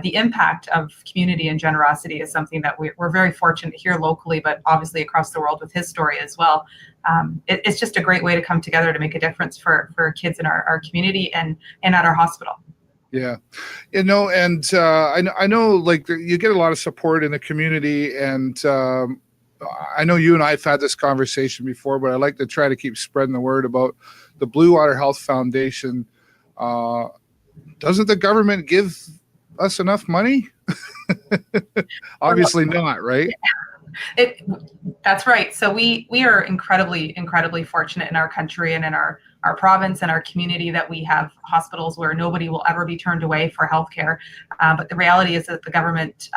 The impact of community and generosity is something that we're very fortunate here locally, but obviously across the world with his story as well. It's just a great way to come together to make a difference for kids in our community and at our hospital. Yeah, and I know like you get a lot of support in the community, and I know you and I have had this conversation before, but I like to try to keep spreading the word about the Bluewater Health Foundation. Doesn't the government give us enough money? Obviously not, right? That's right. So we are incredibly fortunate in our country and in our province and our community that we have hospitals where nobody will ever be turned away for healthcare. But the reality is that the government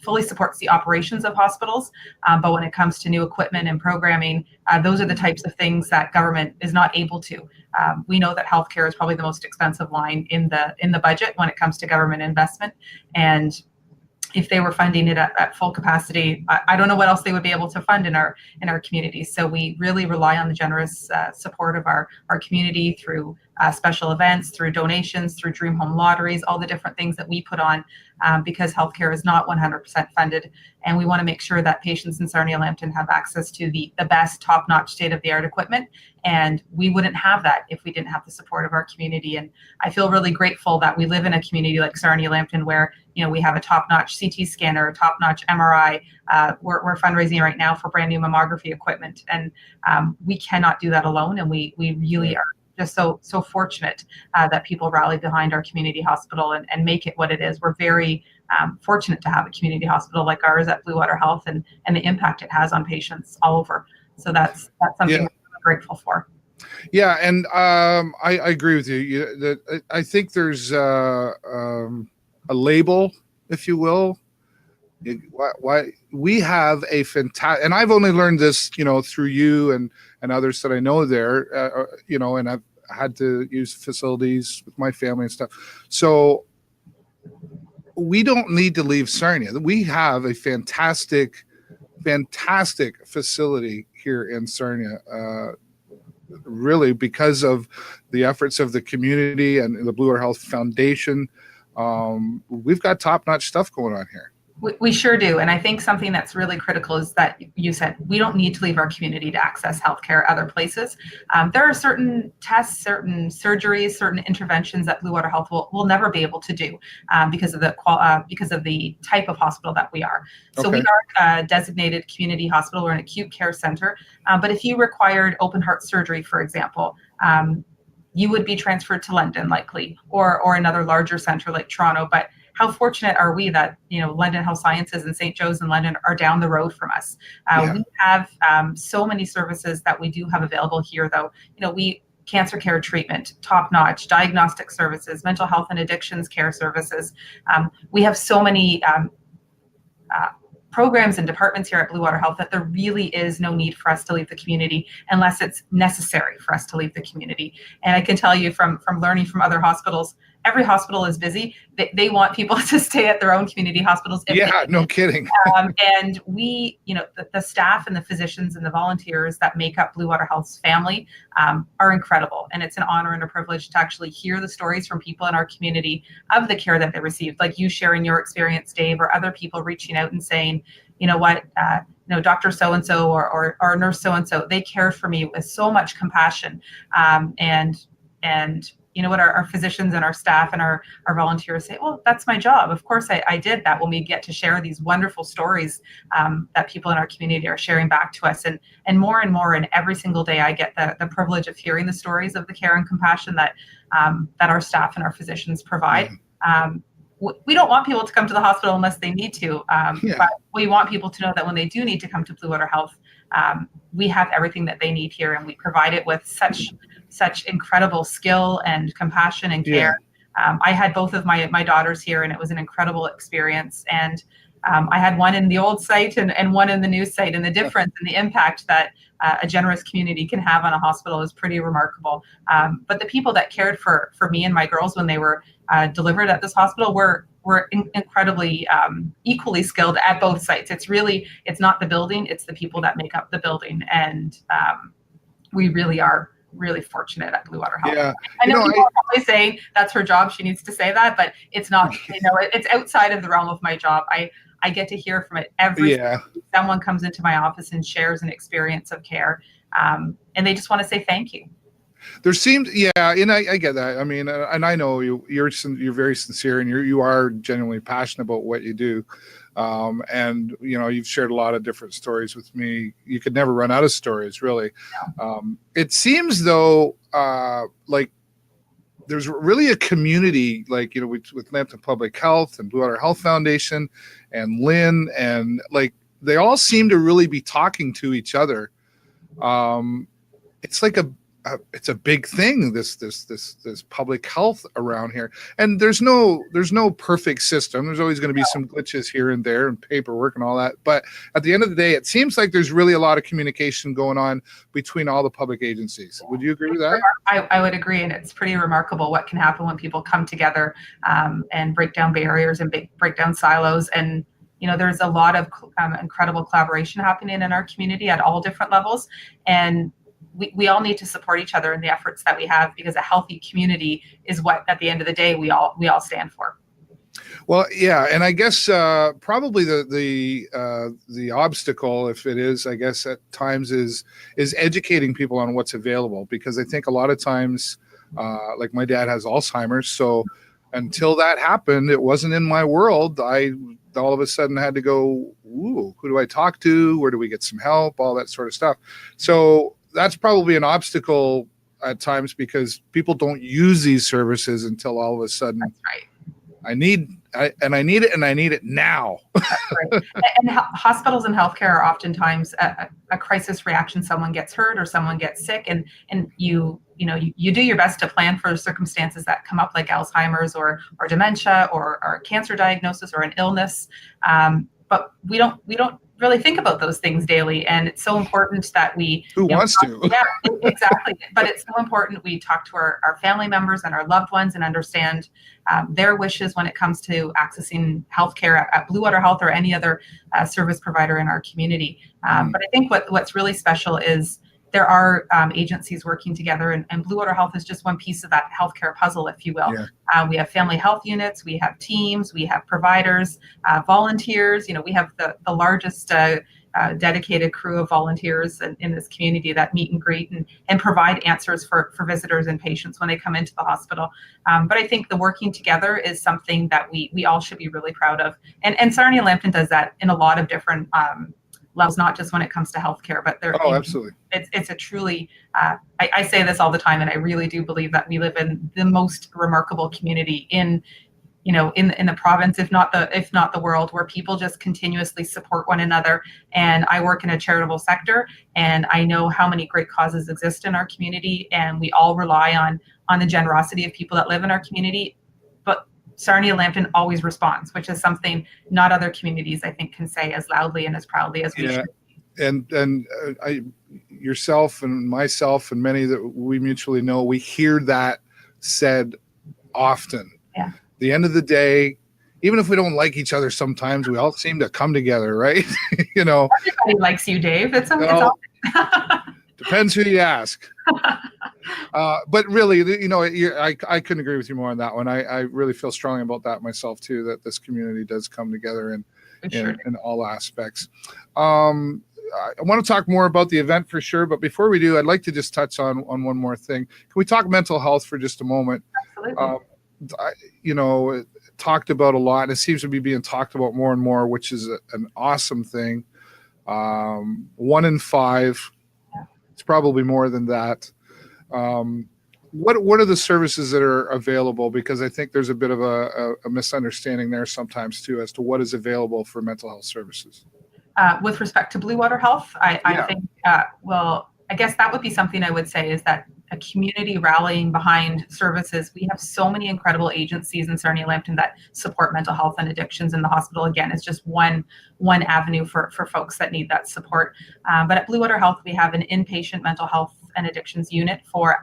fully supports the operations of hospitals, but when it comes to new equipment and programming, those are the types of things that government is not able to. We know that healthcare is probably the most expensive line in the budget when it comes to government investment, and if they were funding it at full capacity, I don't know what else they would be able to fund in our communities. So we really rely on the generous support of our community through special events, through donations, through Dream Home lotteries, all the different things that we put on, because healthcare is not 100% funded. And we want to make sure that patients in Sarnia Lambton have access to the best top-notch state-of-the-art equipment. And we wouldn't have that if we didn't have the support of our community. And I feel really grateful that we live in a community like Sarnia Lambton where we have a top-notch CT scanner, a top-notch MRI. We're fundraising right now for brand new mammography equipment. And we cannot do that alone. And we really are just so fortunate that people rally behind our community hospital and make it what it is. We're very fortunate to have a community hospital like ours at Bluewater Health and the impact it has on patients all over. So that's something we're grateful for. Yeah, and I agree with you. I think there's a label, if you will. Why we have a fantastic, and I've only learned this, through you and others that I know there, and I've had to use facilities with my family and stuff. So we don't need to leave Sarnia. We have a fantastic facility here in Sarnia, really because of the efforts of the community and the Bluewater Health Foundation. We've got top-notch stuff going on here. We sure do. And I think something that's really critical is that you said we don't need to leave our community to access healthcare other places. There are certain tests, certain surgeries, certain interventions that Bluewater Health will never be able to do because of the type of hospital that we are. So we are a designated community hospital. We're an acute care center. But if you required open heart surgery, for example, you would be transferred to London likely, or another larger center like Toronto. But how fortunate are we that London Health Sciences and St. Joe's in London are down the road from us? We have so many services that we do have available here, though. Cancer care treatment, top-notch, diagnostic services, mental health and addictions care services. We have so many programs and departments here at Bluewater Health that there really is no need for us to leave the community unless it's necessary for us to leave the community. And I can tell you from learning from other hospitals, every hospital is busy. They want people to stay at their own community hospitals. No kidding. And we, the staff and the physicians and the volunteers that make up Bluewater Health's family are incredible. And it's an honor and a privilege to actually hear the stories from people in our community of the care that they received, like you sharing your experience, Dave, or other people reaching out and saying, Dr. So-and-so or nurse so-and-so, they cared for me with so much compassion. And you know what, our physicians and our staff and our volunteers say, well, that's my job. Of course I did that, when we get to share these wonderful stories that people in our community are sharing back to us. And more and every single day I get the privilege of hearing the stories of the care and compassion that our staff and our physicians provide. We don't want people to come to the hospital unless they need to, but we want people to know that when they do need to come to Bluewater Health, we have everything that they need here, and we provide it with such incredible skill and compassion and care. I had both of my daughters here, and it was an incredible experience. And I had one in the old site and one in the new site, and the difference and the impact that a generous community can have on a hospital is pretty remarkable. But the people that cared for me and my girls when they were delivered at this hospital were incredibly equally skilled at both sites. It's not the building, it's the people that make up the building. And we really are really fortunate at Bluewater Health. Yeah. I know people are probably saying that's her job, she needs to say that, but it's not, it's outside of the realm of my job. I get to hear from it every time someone comes into my office and shares an experience of care, and they just want to say thank you. There seemed, and I get that. I mean, and I know you're very sincere, and you are genuinely passionate about what you do. And you've shared a lot of different stories with me. You could never run out of stories, really. It seems though, like there's really a community, like with Lambton Public Health and Bluewater Health Foundation and Lynn, and like they all seem to really be talking to each other. It's like it's a big thing, this public health around here, and there's no perfect system. There's always going to be some glitches here and there and paperwork and all that, but at the end of the day, it seems like there's really a lot of communication going on between all the public agencies. Would you agree with that? I would agree, and it's pretty remarkable what can happen when people come together and break down barriers and break down silos. And there's a lot of incredible collaboration happening in our community at all different levels, and we all need to support each other in the efforts that we have, because a healthy community is what, at the end of the day, we all stand for. Well, yeah, and I guess probably the obstacle, if it is, I guess at times is educating people on what's available, because I think a lot of times, like my dad has Alzheimer's, so until that happened, it wasn't in my world. I all of a sudden had to go, ooh, who do I talk to? Where do we get some help? All that sort of stuff. So that's probably an obstacle at times, because people don't use these services until all of a sudden. That's right. I need it now. That's right. And hospitals and healthcare are oftentimes a crisis reaction. Someone gets hurt or someone gets sick, and you do your best to plan for circumstances that come up, like Alzheimer's or dementia or cancer diagnosis or an illness. But we don't really think about those things daily, and it's so important that we wants to. Yeah, exactly. But it's so important we talk to our family members and our loved ones and understand their wishes when it comes to accessing healthcare at Bluewater Health or any other service provider in our community. But I think what's really special is there are agencies working together, and Bluewater Health is just one piece of that healthcare puzzle, if you will. Yeah. We have family health units, we have teams, we have providers, volunteers. We have the largest dedicated crew of volunteers in this community that meet and greet and provide answers for visitors and patients when they come into the hospital. But I think the working together is something that we all should be really proud of. And Sarnia Lambton does that in a lot of different levels, not just when it comes to healthcare, but absolutely. It's a truly, I say this all the time, and I really do believe that we live in the most remarkable community in the province, if not the world, where people just continuously support one another. And I work in a charitable sector, and I know how many great causes exist in our community, and we all rely on the generosity of people that live in our community. But Sarnia Lambton always responds, which is something not other communities, I think, can say as loudly and as proudly as we should. And yourself and myself and many that we mutually know, we hear that said often. Yeah. At the end of the day, even if we don't like each other sometimes, we all seem to come together, right? Everybody likes you, Dave. It's depends who you ask. But really, I couldn't agree with you more on that one. I really feel strongly about that myself too, that this community does come together in all aspects. I want to talk more about the event for sure, but before we do, I'd like to just touch on one more thing. Can we talk mental health for just a moment? Absolutely. Talked about a lot, and it seems to be being talked about more and more, which is an awesome thing. 1 in 5. It's probably more than that. What are the services that are available? Because I think there's a bit of a misunderstanding there sometimes too, as to what is available for mental health services. With respect to Bluewater Health, I think, I guess that would be something I would say is that a community rallying behind services. We have so many incredible agencies in Sarnia Lambton that support mental health and addictions, and the hospital, again, is just one avenue for folks that need that support. But at Bluewater Health, we have an inpatient mental health and addictions unit for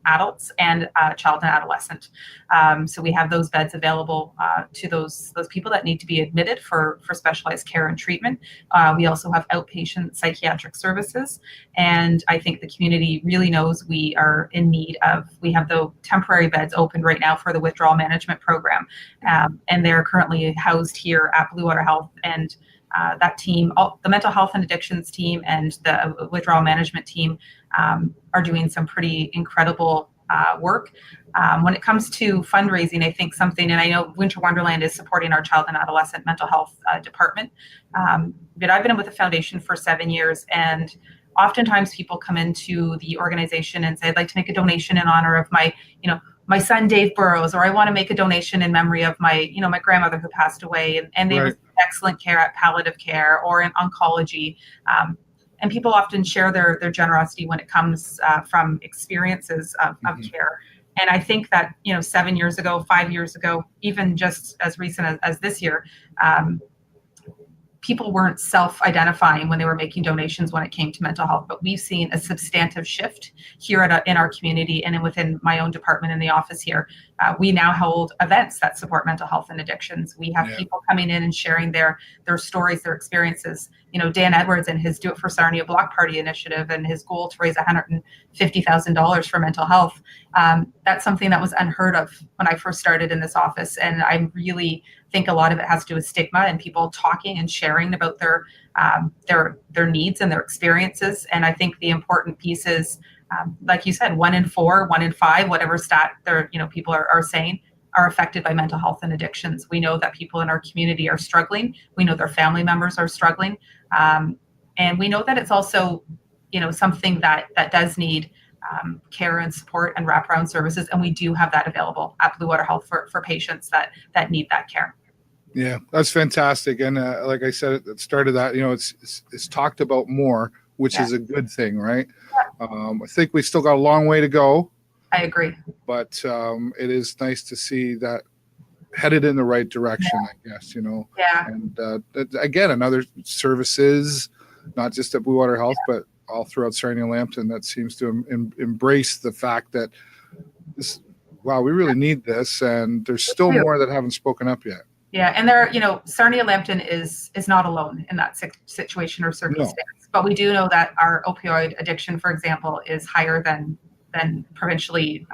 adults and child and adolescent. So we have those beds available to those people that need to be admitted for specialized care and treatment. We also have outpatient psychiatric services, and I think the community really knows we are in need of. We have the temporary beds open right now for the withdrawal management program, and they're currently housed here at Bluewater Health. And that team, the mental health and addictions team and the withdrawal management team, are doing some pretty incredible work. When it comes to fundraising, I think something, and I know Winter Wonderland is supporting our child and adolescent mental health department, but I've been with the foundation for 7 years, and oftentimes people come into the organization and say, I'd like to make a donation in honor of my son Dave Burrows, or I want to make a donation in memory of my grandmother who passed away, and they receive excellent care at palliative care or in oncology. And people often share their generosity when it comes from experiences of care. And I think that 7 years ago, 5 years ago, even just as recent as this year, people weren't self-identifying when they were making donations when it came to mental health, but we've seen a substantive shift here in our community and within my own department in the office here. We now hold events that support mental health and addictions. We have people coming in and sharing their stories, their experiences. Dan Edwards and his Do It for Sarnia Block Party initiative and his goal to raise $150,000 for mental health. That's something that was unheard of when I first started in this office. And I really think a lot of it has to do with stigma and people talking and sharing about their needs and their experiences. And I think the important piece is, like you said, 1 in 4, 1 in 5, whatever stat people are saying, are affected by mental health and addictions. We know that people in our community are struggling. We know their family members are struggling. And we know that it's also, something that does need care and support and wraparound services. And we do have that available at Bluewater Health for patients that need that care. Yeah, that's fantastic. And like I said at the start of that, it's talked about more, which is a good thing, right? I think we still got a long way to go. I agree. But it is nice to see that headed in the right direction, I guess, Yeah. And again, another services, not just at Bluewater Health, but all throughout Sarnia Lambton that seems to embrace the fact that we really need this, and there's still more that haven't spoken up yet. Yeah, and Sarnia Lambton is not alone in that situation or circumstance. No. But we do know that our opioid addiction, for example, is higher than provincially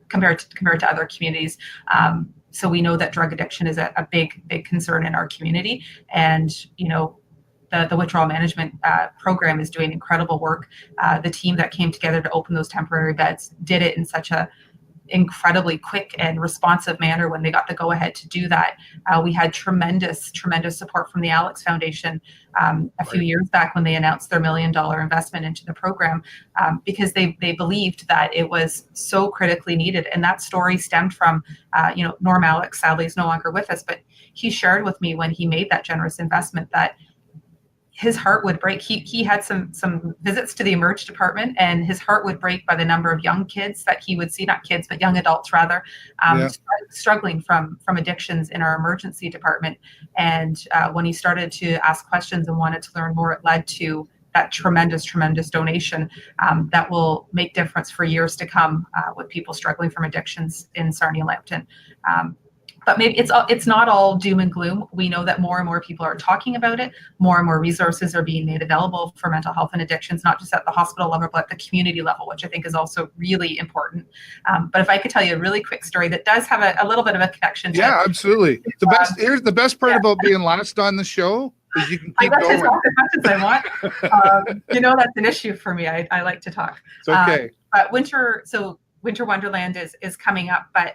compared to other communities. So we know that drug addiction is a big concern in our community, and the withdrawal management program is doing incredible work. The team that came together to open those temporary beds did it in such a incredibly quick and responsive manner when they got the go-ahead to do that. We had tremendous support from the Alex Foundation a few years back when they announced their $1 million investment into the program, because they believed that it was so critically needed. And that story stemmed from, Norm Alex sadly is no longer with us, but he shared with me when he made that generous investment that his heart would break. He had some visits to the Emerge department, and his heart would break by the number of young kids that he would see, not kids, but young adults rather, struggling from addictions in our emergency department. And when he started to ask questions and wanted to learn more, it led to that tremendous donation that will make difference for years to come with people struggling from addictions in Sarnia Lambton. But maybe it's not all doom and gloom. We know that more and more people are talking about it. More and more resources are being made available for mental health and addictions, not just at the hospital level, but at the community level, which I think is also really important. But if I could tell you a really quick story that does have a little bit of a connection to absolutely. Here's the best part about being last on the show is you can keep going. I talk as much as I want. That's an issue for me. I like to talk. It's okay. But Winter Wonderland is coming up, but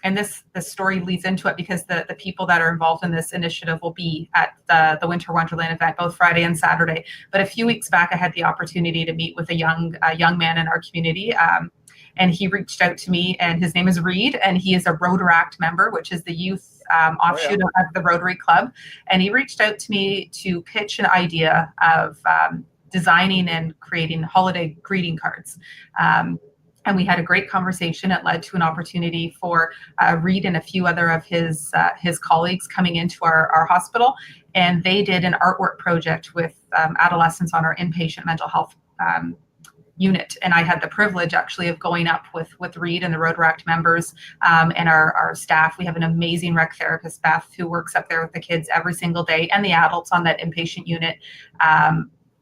and this story leads into it because the people that are involved in this initiative will be at the Winter Wonderland event both Friday and Saturday. But a few weeks back, I had the opportunity to meet with a young man in our community, and he reached out to me, and his name is Reed, and he is a Rotaract member, which is the youth offshoot of the Rotary Club. And he reached out to me to pitch an idea of designing and creating holiday greeting cards. and we had a great conversation. It led to an opportunity for Reed and a few other of his colleagues coming into our hospital, and they did an artwork project with adolescents on our inpatient mental health unit. And I had the privilege actually of going up with Reed and the Rotary Auction members and our staff. We have an amazing rec therapist, Beth, who works up there with the kids every single day and the adults on that inpatient unit.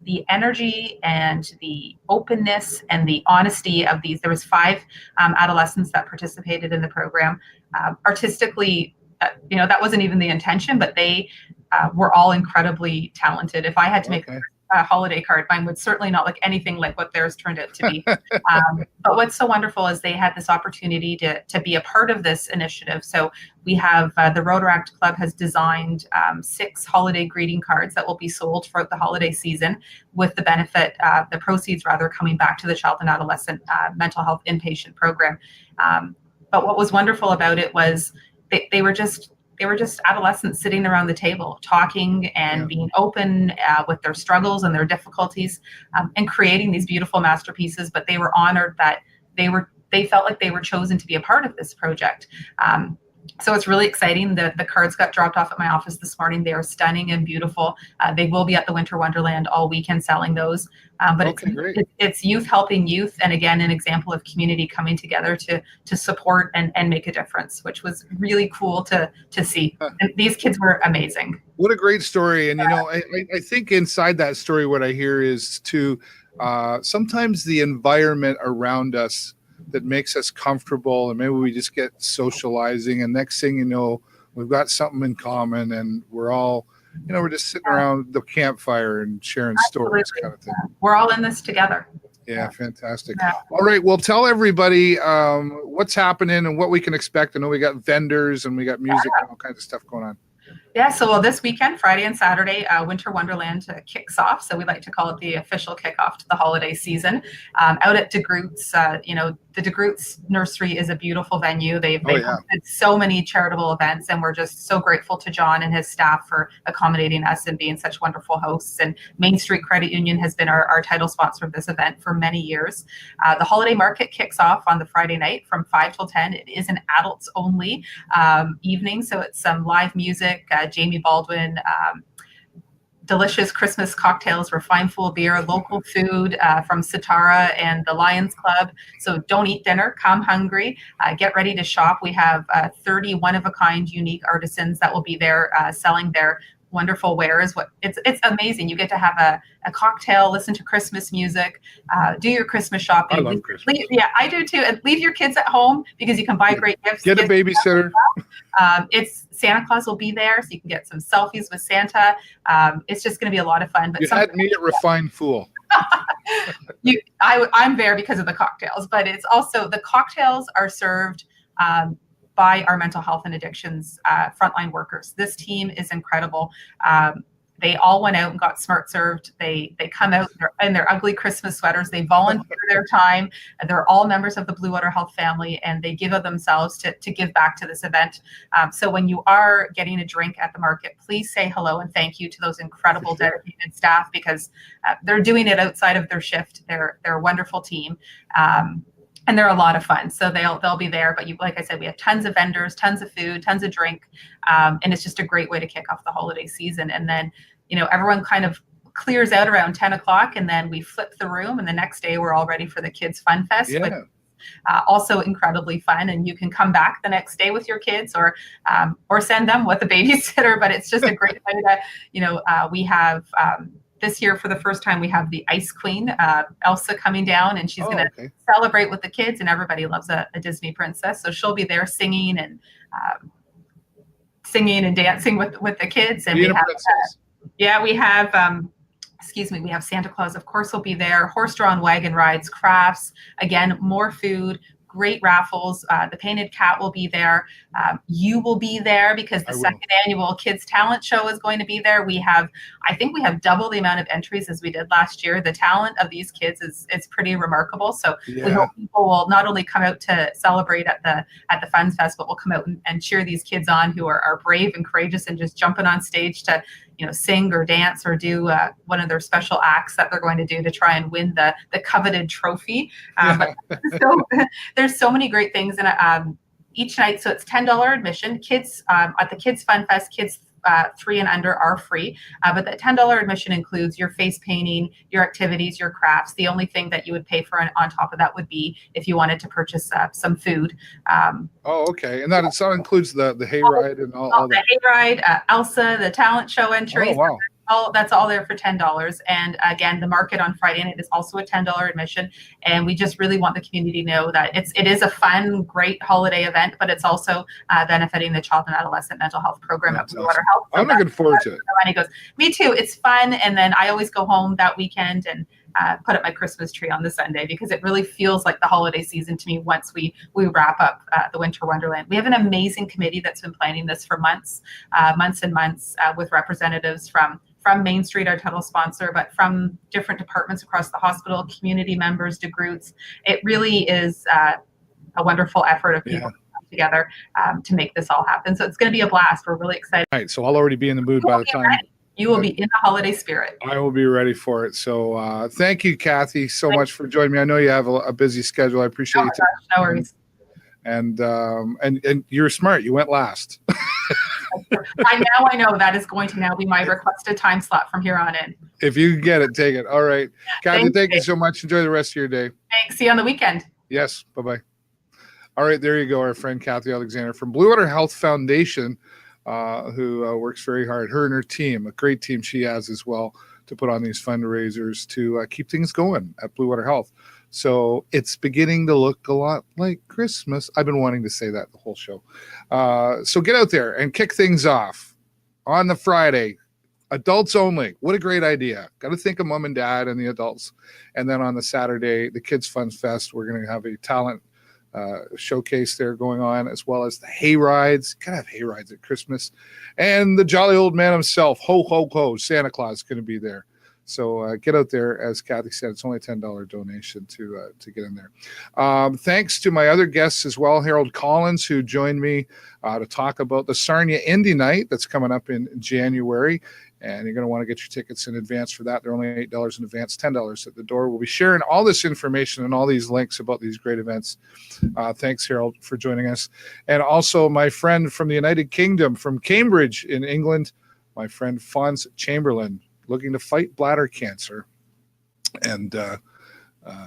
The energy and the openness and the honesty of these. There was 5 adolescents that participated in the program. Artistically, that wasn't even the intention, but they were all incredibly talented. If I had to make a holiday card, mine would certainly not look anything like what theirs turned out to be. But what's so wonderful is they had this opportunity to be a part of this initiative. So we have the Rotaract Club has designed 6 holiday greeting cards that will be sold throughout the holiday season, with the benefit, the proceeds rather, coming back to the child and adolescent mental health inpatient program. But what was wonderful about it was they were just adolescents sitting around the table talking and being open with their struggles and their difficulties, and creating these beautiful masterpieces. But they were honored that they felt like they were chosen to be a part of this project. So it's really exciting. The cards got dropped off at my office this morning. They are stunning and beautiful. They will be at the Winter Wonderland all weekend selling those. But it's youth helping youth, and again, an example of community coming together to support and make a difference, which was really cool to see. And these kids were amazing. What a great story. And, I think inside that story, what I hear is sometimes the environment around us that makes us comfortable, and maybe we just get socializing, and next thing you know, we've got something in common, and we're all, we're just sitting around the campfire and sharing stories, kind of thing. We're all in this together. Yeah, fantastic. All right, well, tell everybody what's happening and what we can expect. I know we got vendors and we got music and all kinds of stuff going on. Yeah, so this weekend, Friday and Saturday, Winter Wonderland kicks off. So we like to call it the official kickoff to the holiday season. Out at DeGroot's, the DeGroot's Nursery is a beautiful venue. They've hosted so many charitable events, and we're just so grateful to John and his staff for accommodating us and being such wonderful hosts. And Main Street Credit Union has been our title sponsor of this event for many years. The holiday market kicks off on the Friday night from 5 till 10. It is an adults only evening, so it's some live music, Jamie Baldwin, delicious Christmas cocktails, refined full beer, local food from Sitara and the Lions Club. So don't eat dinner, come hungry, get ready to shop. We have 30 one-of-a-kind unique artisans that will be there selling their wonderful wares. It's amazing. You get to have a cocktail, listen to Christmas music, do your Christmas shopping. I love Christmas. Yeah, I do too. And leave your kids at home because you can buy great gifts. Get a babysitter. Santa Claus will be there, so you can get some selfies with Santa. It's just going to be a lot by But you had me at Refined Fool. I'm there because of the cocktails, but it's also the cocktails are served by our mental health and addictions frontline workers. This team is incredible. They all went out and got smart served. They come out in their ugly Christmas sweaters. They volunteer their time. They're all members of the Bluewater Health family, and they give of themselves to give back to this event. So when you are getting a drink at the market, please say hello and thank you to those incredible dedicated staff, because they're doing it outside of their shift. They're a wonderful team. And they're a lot of fun. So they'll be there. But like I said, we have tons of vendors, tons of food, tons of drink. And it's just a great way to kick off the holiday season. And then, everyone kind of clears out around 10 o'clock, and then we flip the room. And the next day we're all ready for the Kids Fun Fest. Yeah. Which, also incredibly fun. And you can come back the next day with your kids or send them with a babysitter. But it's just a great way to, we have, this year, for the first time, we have the Ice Queen, Elsa, coming down, and she's going to celebrate with the kids, and everybody loves a Disney princess. So she'll be there singing and dancing with the kids. And we have Santa Claus, of course, will be there, horse-drawn wagon rides, crafts, again, more food, great raffles. The Painted Cat will be there. You will be there because the second annual Kids Talent Show is going to be there. I think we have double the amount of entries as we did last year. The talent of these kids is pretty remarkable. So we hope people will not only come out to celebrate at the Funds Fest, but will come out and cheer these kids on who are brave and courageous and just jumping on stage to sing or dance or do one of their special acts that they're going to do to try and win the coveted trophy. But there's so many great things in it. Each night, so it's $10 admission. Kids at the Kids Fun Fest, kids 3 and under are free, but the $10 admission includes your face painting, your activities, your crafts. The only thing that you would pay for on top of that would be if you wanted to purchase some food. Okay, and that includes the hayride and all the that. Hayride, Elsa, the talent show entries. Oh, wow. That's all there for $10. And again, the market on Friday night is also a $10 admission. And we just really want the community to know that it is a fun, great holiday event, but it's also benefiting the child and adolescent mental health program at Bluewater Health. So I'm looking forward to it. And he goes, me too. It's fun. And then I always go home that weekend and put up my Christmas tree on the Sunday, because it really feels like the holiday season to me once we wrap up the Winter Wonderland. We have an amazing committee that's been planning this for months and months, with representatives from Main Street, our title sponsor, but from different departments across the hospital, community members, DeGroots. It really is a wonderful effort of people come together to make this all happen. So it's going to be a blast. We're really excited. All right, so I'll already be in the mood by the time. You will be in the holiday spirit. I will be ready for it. So thank you, Kathy, so much for joining me. I know you have a busy schedule. I appreciate you. No worries. And you're smart. You went last. I know that is going to now be my requested time slot from here on in. If you get it, take it. All right. Kathy, thank you so much. Enjoy the rest of your day. Thanks. See you on the weekend. Yes. Bye-bye. All right. There you go. Our friend Kathy Alexander from Bluewater Health Foundation, who works very hard. Her and her team, a great team she has as well, to put on these fundraisers to keep things going at Bluewater Health. So it's beginning to look a lot like Christmas. I've been wanting to say that the whole show. So get out there and kick things off on the Friday. Adults only. What a great idea. Got to think of mom and dad and the adults. And then on the Saturday, the Kids Fun Fest, we're going to have a talent showcase there going on, as well as the hay rides. Gotta have hay rides at Christmas. And the jolly old man himself, ho, ho, ho, Santa Claus, is going to be there. So get out there. As Kathy said, it's only a $10 donation to get in there. Thanks to my other guests as well, Harold Collins, who joined me to talk about the Sarnia Indie Night that's coming up in January. And you're going to want to get your tickets in advance for that. They're only $8 in advance, $10 at the door. We'll be sharing all this information and all these links about these great events. Thanks, Harold, for joining us. And also my friend from the United Kingdom, from Cambridge in England, my friend Fonz Chamberlain, looking to fight bladder cancer. And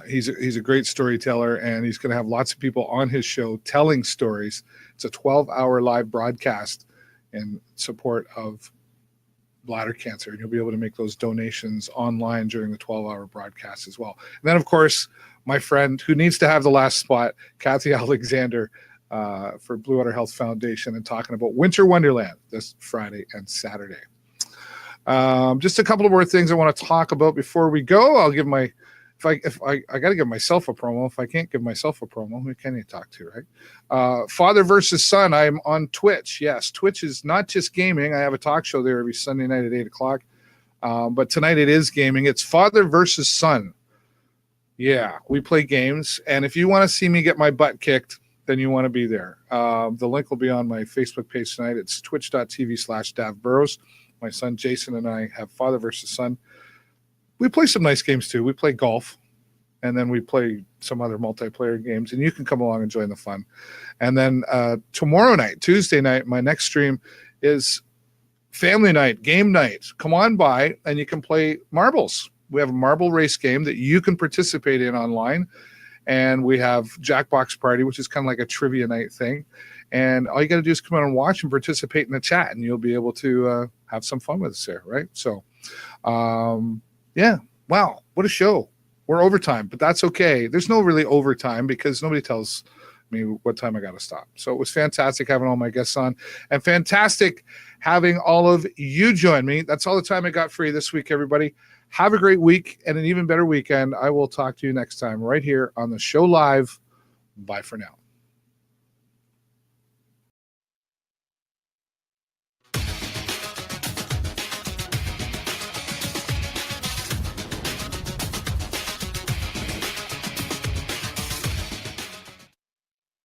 he's a great storyteller, and he's going to have lots of people on his show telling stories. It's a 12-hour live broadcast in support of bladder cancer, and you'll be able to make those donations online during the 12-hour broadcast as well. And then, of course, my friend who needs to have the last spot, Kathy Alexander, for Bluewater Health Foundation, and talking about Winter Wonderland this Friday and Saturday. Just a couple of more things I want to talk about before we go. I'll give my, if I got to give myself a promo. If I can't give myself a promo, who can you talk to, right? Father versus Son. I'm on Twitch. Yes, Twitch is not just gaming. I have a talk show there every Sunday night at 8 o'clock. But tonight it is gaming. It's Father versus Son. Yeah, we play games. And if you want to see me get my butt kicked, then you want to be there. The link will be on my Facebook page tonight. It's twitch.tv/Dav Burrows. My son Jason and I have Father versus Son. We play some nice games too. We play golf, and then we play some other multiplayer games, and you can come along and join the fun. And then tomorrow night, Tuesday night, my next stream is family night, game night. Come on by, and you can play marbles. We have a marble race game that you can participate in online, and we have Jackbox Party, which is kind of like a trivia night thing. And all you got to do is come out and watch and participate in the chat, and you'll be able to have some fun with us there, right? So, yeah, wow, what a show. We're overtime, but that's okay. There's no really overtime because nobody tells me what time I got to stop. So it was fantastic having all my guests on, and fantastic having all of you join me. That's all the time I got for you this week, everybody. Have a great week and an even better weekend. I will talk to you next time right here on the show live. Bye for now.